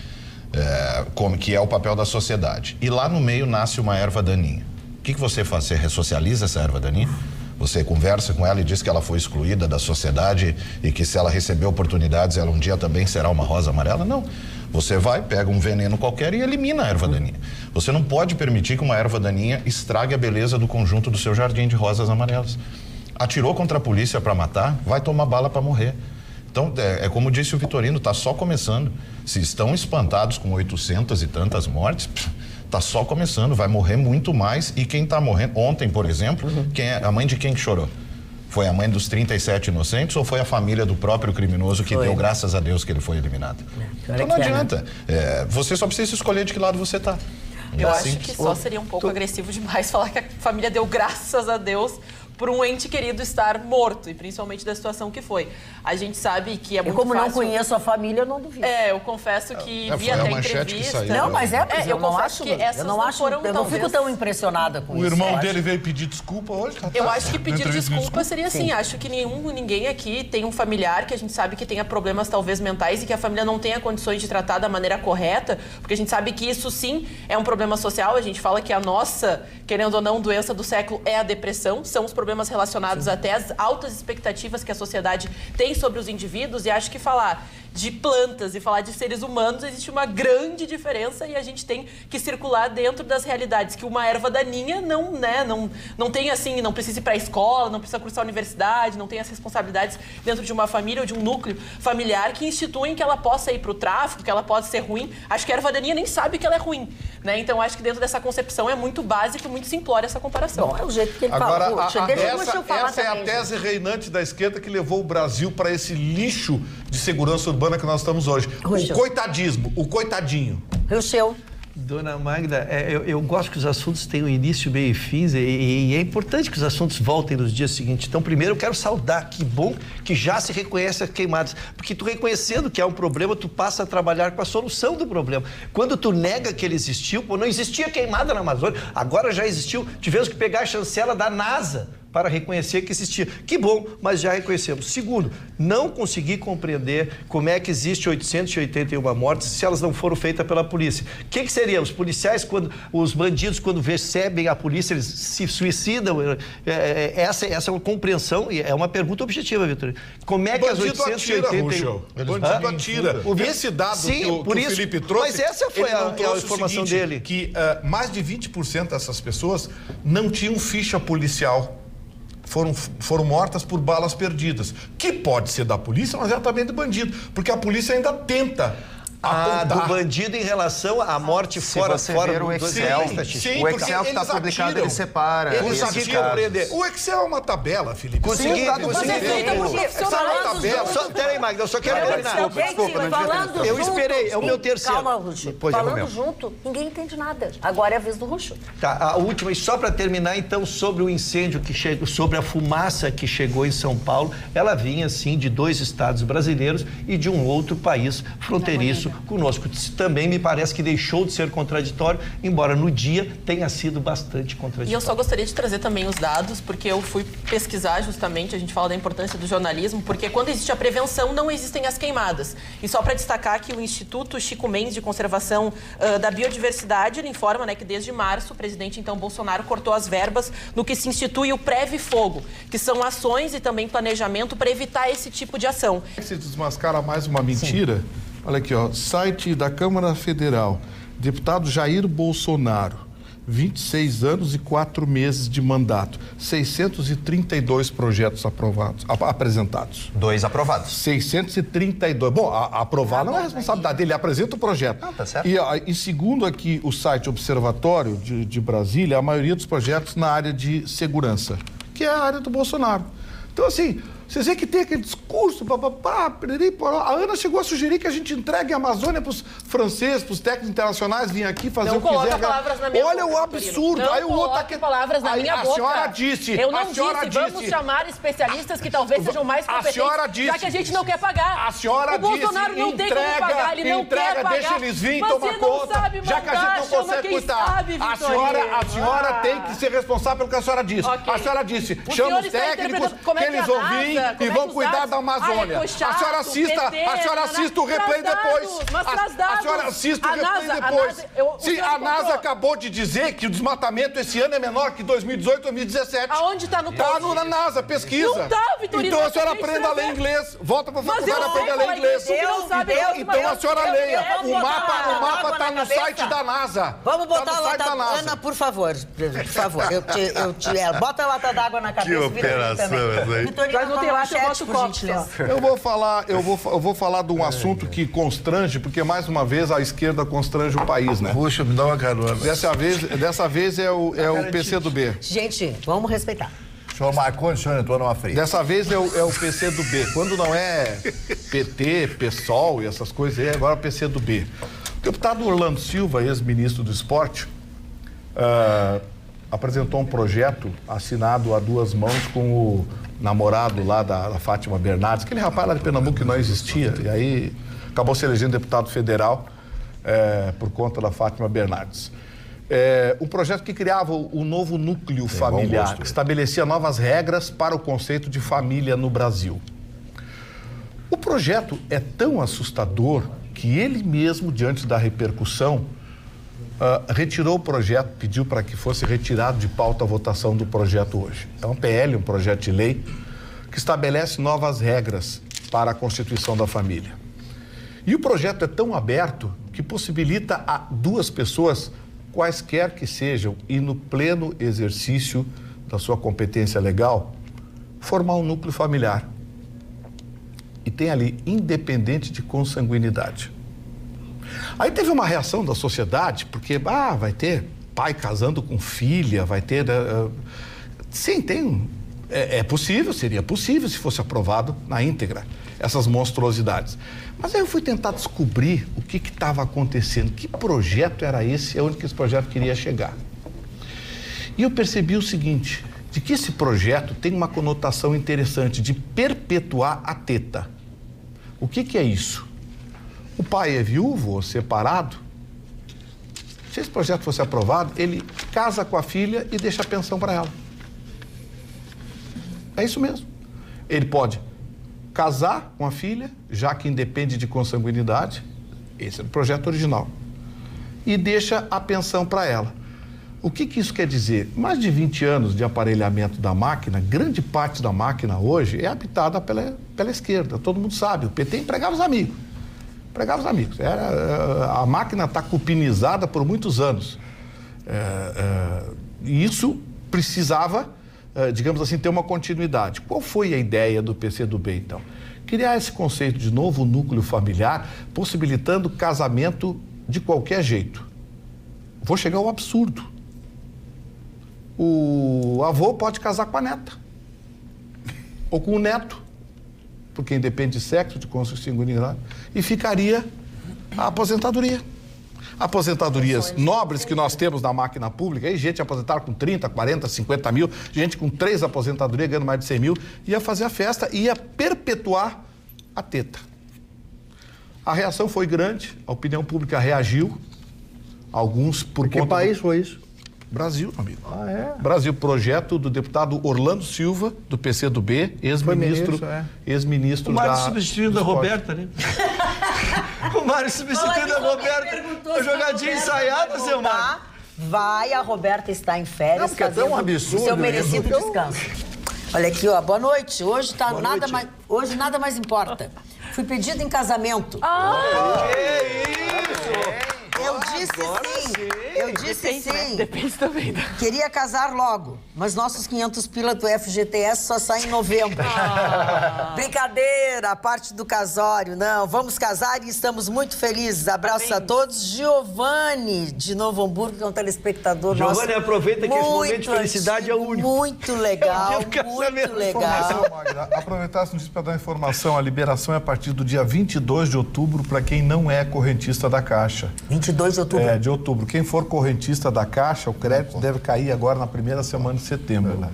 que é o papel da sociedade, e lá no meio nasce uma erva daninha. O que você faz? Você ressocializa essa erva daninha? Você conversa com ela e diz que ela foi excluída da sociedade e que se ela receber oportunidades, ela um dia também será uma rosa amarela? Não. Você vai, pega um veneno qualquer e elimina a erva daninha. Você não pode permitir que uma erva daninha estrague a beleza do conjunto do seu jardim de rosas amarelas. Atirou contra a polícia para matar, vai tomar bala para morrer. Então, é como disse o Vitorino, está só começando. Se estão espantados com 800 e tantas mortes, está só começando, vai morrer muito mais. E quem está morrendo, ontem, por exemplo, a mãe de quem que chorou? Foi a mãe dos 37 inocentes ou foi a família do próprio criminoso que deu graças a Deus que ele foi eliminado? Então não adianta. Você só precisa escolher de que lado você está. Eu acho que só seria um pouco agressivo demais falar que a família deu graças a Deus por um ente querido estar morto, e principalmente da situação que foi. A gente sabe que é muito fácil... como não conheço a família, eu não duvido. Eu confesso que vi até entrevista... Não, mas eu não acho que essas não foram eu não fico tão impressionada com isso. O irmão dele veio pedir desculpa hoje? Eu acho que pedir desculpa seria assim, acho que ninguém aqui tem um familiar que a gente sabe que tenha problemas talvez mentais e que a família não tenha condições de tratar da maneira correta, porque a gente sabe que isso sim é um problema social, a gente fala que a nossa, querendo ou não, doença do século é a depressão, são os problemas relacionados até às altas expectativas que a sociedade tem sobre os indivíduos, e acho que falar de plantas e falar de seres humanos existe uma grande diferença, e a gente tem que circular dentro das realidades que uma erva daninha não tem assim, não precisa ir para a escola, não precisa cursar a universidade, não tem as responsabilidades dentro de uma família ou de um núcleo familiar que instituem que ela possa ir para o tráfico, que ela pode ser ruim. Acho que a erva daninha nem sabe que ela é ruim, né? Então acho que dentro dessa concepção é muito básico, muito simplória essa comparação. Bom, é o jeito que ele fala. Agora, essa é a tese reinante da esquerda que levou o Brasil para esse lixo de segurança urbana que nós estamos hoje. O coitadismo, o coitadinho. Rio Seu. Dona Magda, eu gosto que os assuntos tenham início, meio e fim, e é importante que os assuntos voltem nos dias seguintes. Então, primeiro eu quero saudar, que bom que já se reconhece as queimadas, porque tu reconhecendo que há um problema, tu passa a trabalhar com a solução do problema. Quando tu nega que ele existiu, não existia queimada na Amazônia, agora já existiu, tivemos que pegar a chancela da NASA para reconhecer que existia. Que bom, mas já reconhecemos. Segundo, não consegui compreender como é que existe 881 mortes se elas não foram feitas pela polícia. O que seria? Os policiais, os bandidos, quando recebem a polícia, eles se suicidam? Essa é uma compreensão e é uma pergunta objetiva, Vitor. Como é que as 881... Bandido atira. Esse dado que o Felipe trouxe... Mas essa foi a informação dele. Que mais de 20% dessas pessoas não tinham ficha policial. Foram mortas por balas perdidas, que pode ser da polícia, mas é também do bandido, porque a polícia ainda tenta apontar. Do bandido em relação à morte fora ver o Excel, o Excel que está publicado, ele separa. O Excel é uma tabela, Felipe. Consegui. Peraí, Magda, eu só quero terminar. Desculpa, eu esperei, é o meu terceiro. Calma, Ruxo. Falando junto, ninguém entende nada. Agora é a vez do Ruxo. Tá, a última, e só para terminar, então, sobre o incêndio que chegou, sobre a fumaça que chegou em São Paulo, ela vinha, sim, de 2 estados brasileiros e de um outro país fronteiriço conosco. Também me parece que deixou de ser contraditório, embora no dia tenha sido bastante contraditório. E eu só gostaria de trazer também os dados, porque eu fui pesquisar justamente, a gente fala da importância do jornalismo, porque quando existe a prevenção, não existem as queimadas. E só para destacar que o Instituto Chico Mendes de Conservação da Biodiversidade, ele informa, né, que desde março o presidente, então, Bolsonaro, cortou as verbas no que se institui o Preve Fogo, que são ações e também planejamento para evitar esse tipo de ação. Se desmascara mais uma mentira... Sim. Olha aqui, ó, site da Câmara Federal, deputado Jair Bolsonaro, 26 anos e 4 meses de mandato, 632 projetos apresentados. 2 aprovados. 632. Bom, aprovar não é responsabilidade dele, ele apresenta o projeto. Não, tá certo. E segundo aqui o site Observatório de Brasília, a maioria dos projetos na área de segurança, que é a área do Bolsonaro. Então, assim... Vocês veem que tem aquele discurso, a Ana chegou a sugerir que a gente entregue a Amazônia para os franceses, para os técnicos internacionais, virem aqui fazer o que quiser. Palavras na minha Olha boca, o absurdo. Não aí o outro tá palavras na minha boca. A senhora disse. Eu não disse, vamos chamar especialistas que talvez sejam mais competentes, a senhora disse, já que a gente não quer pagar. A senhora o Bolsonaro disse, não tem como pagar, ele não quer pagar. Deixa eles virem mas tomar conta, sabe mandar, já que a gente não consegue cuidar. A senhora tem que ser responsável pelo que a senhora disse. Okay. A senhora disse, chama os técnicos, que eles vão vir e vão cuidar da Amazônia. Chato, a senhora assista o replay depois. A senhora assista o replay depois. Sim, a NASA acabou de dizer que o desmatamento esse ano é menor que 2018, 2017. Aonde está no Tá na NASA, pesquisa. Não tá, Vitorino. Então a senhora aprenda a ler inglês. Volta pra faculdade, aprenda a ler inglês. Então a senhora leia. O mapa tá no site da NASA. Vamos botar a lata d'água. Ana, por favor. Por favor. Bota a lata d'água na cabeça. Que operação essa aí. Vitorino, não tem lata, eu boto o copo. Eu vou falar de um assunto que constrange, porque mais uma vez a esquerda constrange o país, né? Puxa, me dá uma carona. Dessa vez é o PCdoB. Gente, vamos respeitar. O senhor Marconi, o senhor entrou numa fria. Dessa vez é o PCdoB. Quando não é PT, PSOL e essas coisas aí, agora é o PCdoB. O deputado Orlando Silva, ex-ministro do Esporte, apresentou um projeto assinado a 2 mãos com o namorado lá da Fátima Bernardes, aquele rapaz lá de Pernambuco que não existia, e aí acabou se elegendo deputado federal por conta da Fátima Bernardes. Um projeto que criava o novo núcleo familiar, que estabelecia novas regras para o conceito de família no Brasil. O projeto é tão assustador que ele mesmo, diante da repercussão, retirou o projeto, pediu para que fosse retirado de pauta a votação do projeto hoje. É um PL, um projeto de lei, que estabelece novas regras para a constituição da família. E o projeto é tão aberto que possibilita a 2 pessoas, quaisquer que sejam, e no pleno exercício da sua competência legal, formar um núcleo familiar. E tem ali, independente de consanguinidade. Aí teve uma reação da sociedade, porque vai ter pai casando com filha, vai ter... Sim, tem É possível, seria possível se fosse aprovado na íntegra essas monstruosidades. Mas aí eu fui tentar descobrir o que estava acontecendo, que projeto era esse, aonde que esse projeto queria chegar. E eu percebi o seguinte, de que esse projeto tem uma conotação interessante de perpetuar a teta. O que é isso? O pai é viúvo ou separado? Se esse projeto fosse aprovado, ele casa com a filha e deixa a pensão para ela. É isso mesmo. Ele pode casar com a filha, já que independe de consanguinidade, esse é o projeto original, e deixa a pensão para ela. O que isso quer dizer? Mais de 20 anos de aparelhamento da máquina, grande parte da máquina hoje é habitada pela esquerda, todo mundo sabe, o PT empregava os amigos. A máquina está cupinizada por muitos anos. E isso precisava, digamos assim, ter uma continuidade. Qual foi a ideia do PCdoB, então? Criar esse conceito de novo núcleo familiar, possibilitando casamento de qualquer jeito. Vou chegar ao absurdo. O avô pode casar com a neta. Ou com o neto. Porque independe de sexo, de consanguinidade, e ficaria a aposentadoria. Aposentadorias nobres que nós temos na máquina pública, aí gente aposentada com 30, 40, 50 mil, gente com 3 aposentadorias ganhando mais de 100 mil, ia fazer a festa e ia perpetuar a teta. A reação foi grande, a opinião pública reagiu, alguns por conta... Que país foi isso? Brasil, amigo. Brasil, projeto do deputado Orlando Silva, do PCdoB, ex-ministro O Mário substituindo a Roberta, né? O Mário substituindo a Roberta. A jogadinha ensaiada, seu Mário. A Roberta está em férias. Não, porque é tão absurdo. Seu merecido descanso. Olha aqui, ó, boa noite. Hoje nada mais importa. Fui pedido em casamento. Que isso? Eu disse sim. Depende também. Queria casar logo, mas nossos 500 pila do FGTS só saem em novembro. Brincadeira, a parte do casório. Não, vamos casar e estamos muito felizes. Abraços a todos. Giovanni, de Novo Hamburgo, que é um telespectador nosso. Giovanni, aproveita que esse momento de felicidade é o único. Muito legal, muito legal. Aproveitasse para dar informação, a liberação é a partir do dia 22 de outubro para quem não é correntista da Caixa. 22 de outubro? De outubro. Quem for correntista da Caixa, o crédito deve cair agora na primeira semana de setembro.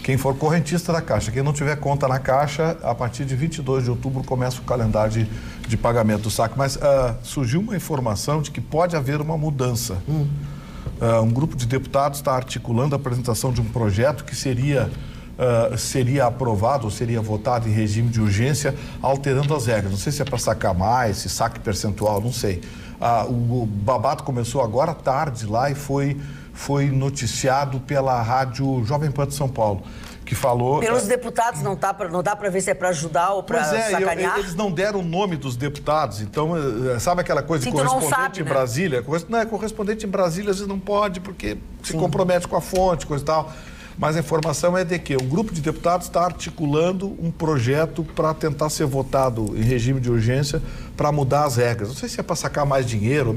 Quem for correntista da Caixa, quem não tiver conta na Caixa, a partir de 22 de outubro começa o calendário de pagamento do saque. Mas surgiu uma informação de que pode haver uma mudança. Um grupo de deputados está articulando a apresentação de um projeto que seria aprovado ou seria votado em regime de urgência, alterando as regras. Não sei se é para sacar mais, se saque percentual, não sei. O babado começou agora à tarde lá e foi noticiado pela rádio Jovem Pan de São Paulo, que falou... Pelos deputados não dá para ver se é para ajudar ou para sacanear? Eles não deram o nome dos deputados, então, sabe aquela coisa de correspondente em Brasília? Correspondente em Brasília às vezes não pode, porque se compromete com a fonte, coisa e tal. Mas a informação é de que um grupo de deputados está articulando um projeto para tentar ser votado em regime de urgência para mudar as regras. Não sei se é para sacar mais dinheiro,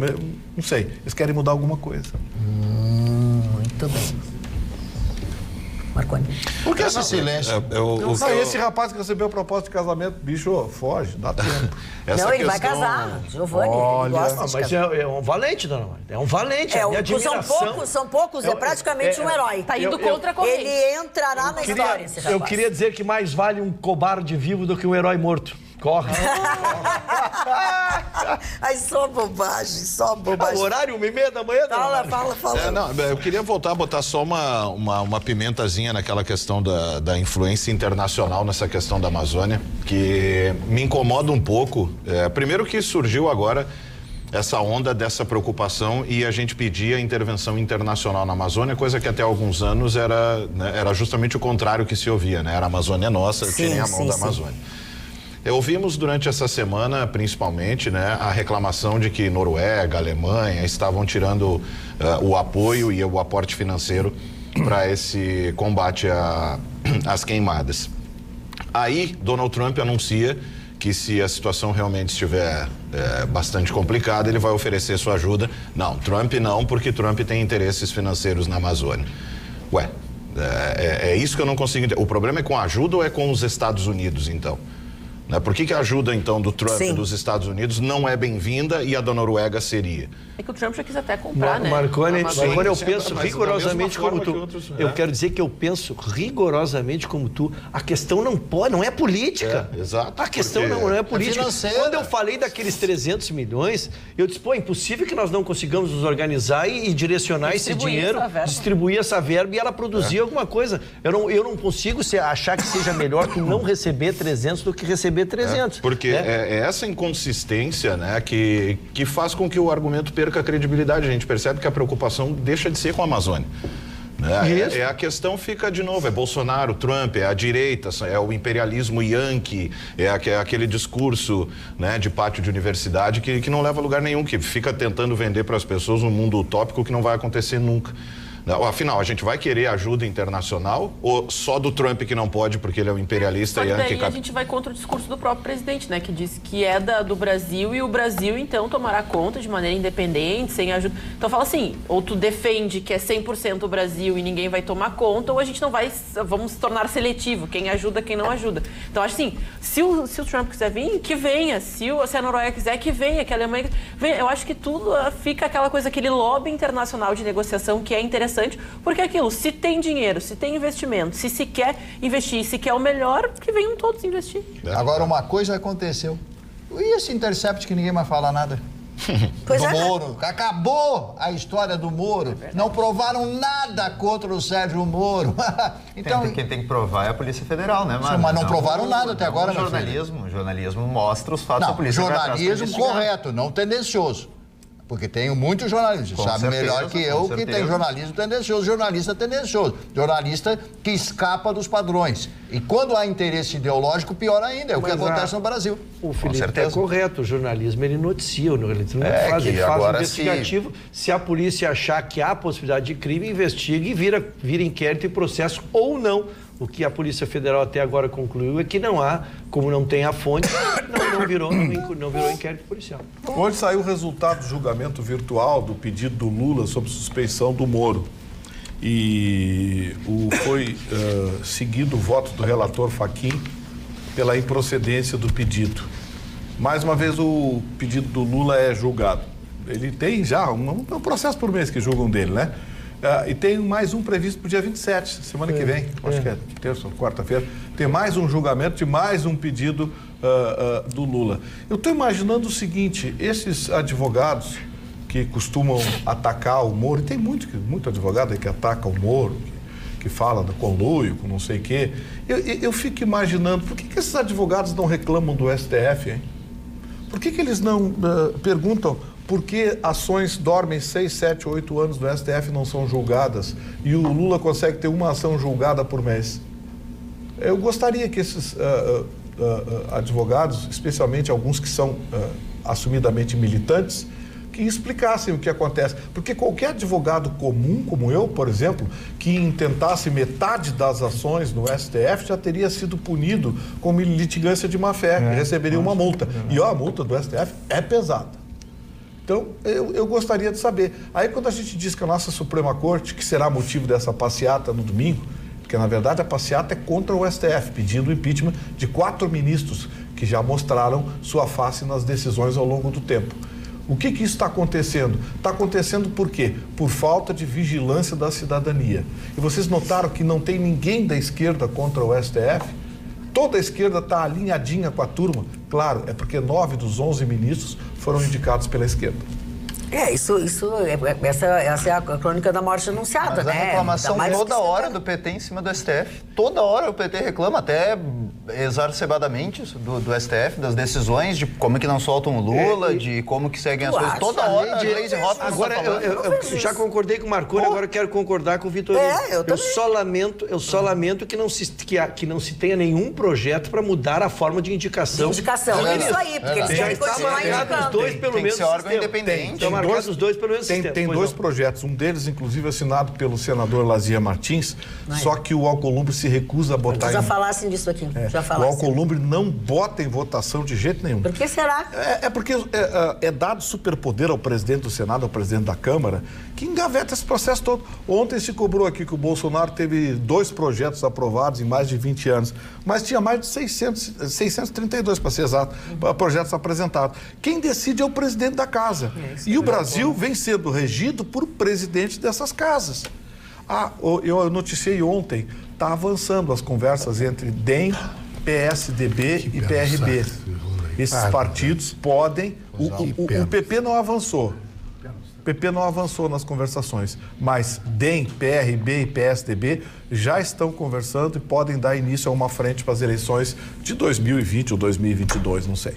não sei. Eles querem mudar alguma coisa. Muito bem. Marconi. Por que esse silêncio? Esse rapaz que recebeu a proposta de casamento, bicho, foge, dá tempo. Ele vai casar, Giovanni. Olha, mas é um valente, dona Maria. É um valente. São poucos, é praticamente um herói. Tá indo contra a corrente. Ele entrará na história, esse rapaz. Eu queria dizer que mais vale um cobarde vivo do que um herói morto. Corre. Ai, só bobagem. O horário, 1h30 da manhã? Fala. Eu queria voltar a botar só uma pimentazinha naquela questão da influência internacional nessa questão da Amazônia, que me incomoda um pouco. Primeiro que surgiu agora essa onda dessa preocupação e a gente pedia intervenção internacional na Amazônia, coisa que até alguns anos era justamente o contrário que se ouvia, né? Era a Amazônia nossa, tirem a mão da Amazônia. Ouvimos durante essa semana, principalmente, né, a reclamação de que Noruega, Alemanha estavam tirando o apoio e o aporte financeiro para esse combate às queimadas. Aí, Donald Trump anuncia que se a situação realmente estiver bastante complicada, ele vai oferecer sua ajuda. Não, Trump não, porque Trump tem interesses financeiros na Amazônia. É isso que eu não consigo entender. O problema é com a ajuda ou é com os Estados Unidos, então? Por que a ajuda, então, do Trump e dos Estados Unidos não é bem-vinda e a da Noruega seria? É que o Trump já quis até comprar, né? Marconi, eu penso rigorosamente como tu. Outros, né? Eu quero dizer que eu penso rigorosamente como tu. A questão não é política. Exato. A questão não é política. Quando eu falei daqueles 300 milhões, eu disse, é impossível que nós não consigamos nos organizar e direcionar esse dinheiro, distribuir essa verba e ela produzir alguma coisa. Eu não consigo achar que seja melhor tu não receber 300 do que receber 300. Porque é essa inconsistência, né, que faz com que o argumento perca a credibilidade. A gente percebe que a preocupação deixa de ser com a Amazônia. A questão fica de novo, é Bolsonaro, Trump, é a direita, é o imperialismo yankee, é aquele discurso, né, de pátio de universidade que não leva a lugar nenhum, que fica tentando vender para as pessoas um mundo utópico que não vai acontecer nunca. Afinal, a gente vai querer ajuda internacional ou só do Trump que não pode porque ele é um imperialista e daí a gente vai contra o discurso do próprio presidente, né? Que disse que é do Brasil e o Brasil, então, tomará conta de maneira independente, sem ajuda. Então, fala assim, ou tu defende que é 100% o Brasil e ninguém vai tomar conta, ou a gente não vai, vamos se tornar seletivo, quem ajuda, quem não ajuda. Então, acho assim, se o Trump quiser vir, que venha. Se a Noruega quiser, que venha, que a Alemanha venha. Eu acho que tudo fica aquela coisa, aquele lobby internacional de negociação que é interessante. Porque aquilo, se tem dinheiro, se tem investimento, se quer investir, se quer o melhor, que venham todos investir. Agora, uma coisa aconteceu. E esse Intercept que ninguém mais fala nada? Do Moro. Acabou a história do Moro. Não provaram nada contra o Sérgio Moro. Então, quem tem que provar é a Polícia Federal, né, mano? Mas não provaram nada até agora, meu filho. O jornalismo mostra os fatos da polícia. Jornalismo correto, não tendencioso. Porque tenho muitos jornalistas, sabe melhor que eu que tem jornalismo tendencioso, jornalista tendencioso, jornalista que escapa dos padrões. E quando há interesse ideológico, pior ainda, é o que acontece no Brasil. O Felipe é correto, o jornalismo ele noticia, ele não faz um investigativo. Se a polícia achar que há possibilidade de crime, investiga e vira inquérito e processo ou não. O que a Polícia Federal até agora concluiu é que não há, como não tem a fonte, não virou inquérito policial. Hoje saiu o resultado do julgamento virtual do pedido do Lula sob suspeição do Moro. E foi seguido o voto do relator Fachin pela improcedência do pedido. Mais uma vez o pedido do Lula é julgado. Ele tem já um processo por mês que julgam dele, né? E tem mais um previsto para o dia 27, semana que vem, acho que é terça ou quarta-feira, tem mais um julgamento de mais um pedido do Lula. Eu estou imaginando o seguinte, esses advogados que costumam atacar o Moro, e tem muito advogado aí que ataca o Moro, que fala do conluio, com não sei o quê, eu fico imaginando, por que esses advogados não reclamam do STF, hein? Por que eles não perguntam por que ações dormem 6, 7, 8 anos no STF e não são julgadas e o Lula consegue ter uma ação julgada por mês? Eu gostaria que esses advogados, especialmente alguns que são assumidamente militantes, que explicassem o que acontece. Porque qualquer advogado comum, como eu, por exemplo, que intentasse metade das ações no STF já teria sido punido com litigância de má-fé, que receberia uma multa. E a multa do STF é pesada. Então, eu gostaria de saber. Aí, quando a gente diz que a nossa Suprema Corte, que será motivo dessa passeata no domingo, porque, na verdade, a passeata é contra o STF, pedindo o impeachment de 4 ministros que já mostraram sua face nas decisões ao longo do tempo. O que isso está acontecendo? Está acontecendo por quê? Por falta de vigilância da cidadania. E vocês notaram que não tem ninguém da esquerda contra o STF? Toda a esquerda está alinhadinha com a turma. Claro, é porque 9 dos 11 ministros foram indicados pela esquerda. Essa é a crônica da morte anunciada, mas né? A reclamação toda hora do PT em cima do STF. Toda hora o PT reclama, até exacerbadamente do STF, das decisões, de como que não soltam o Lula, de como que seguem as coisas. Toda hora, Gleisi Hoffmann. Agora, eu já concordei com o Marconi, agora eu quero concordar com o Vitorino. Eu só lamento que não se tenha nenhum projeto para mudar a forma de indicação. É isso aí, porque eles querem continuar indicando. Tem que ser órgão independente. Tem dois projetos, um deles inclusive assinado pelo senador Lazia Martins, só que o Alcolumbre se recusa a botar Já falassem disso aqui. ia falar. O Alcolumbre não bota em votação de jeito nenhum. Por que será? Porque é dado superpoder ao presidente do Senado, ao presidente da Câmara, que engaveta esse processo todo. Ontem se cobrou aqui que o Bolsonaro teve 2 projetos aprovados em mais de 20 anos, mas tinha mais de 632, para ser exato, projetos apresentados. Quem decide é o presidente da casa. E o Brasil vem sendo regido por presidente dessas casas. Eu noticiei ontem, está avançando as conversas entre DEM, PSDB e PRB. Esses partidos podem... O PP não avançou. O PP não avançou nas conversações, mas DEM, PRB e PSDB já estão conversando e podem dar início a uma frente para as eleições de 2020 ou 2022, não sei.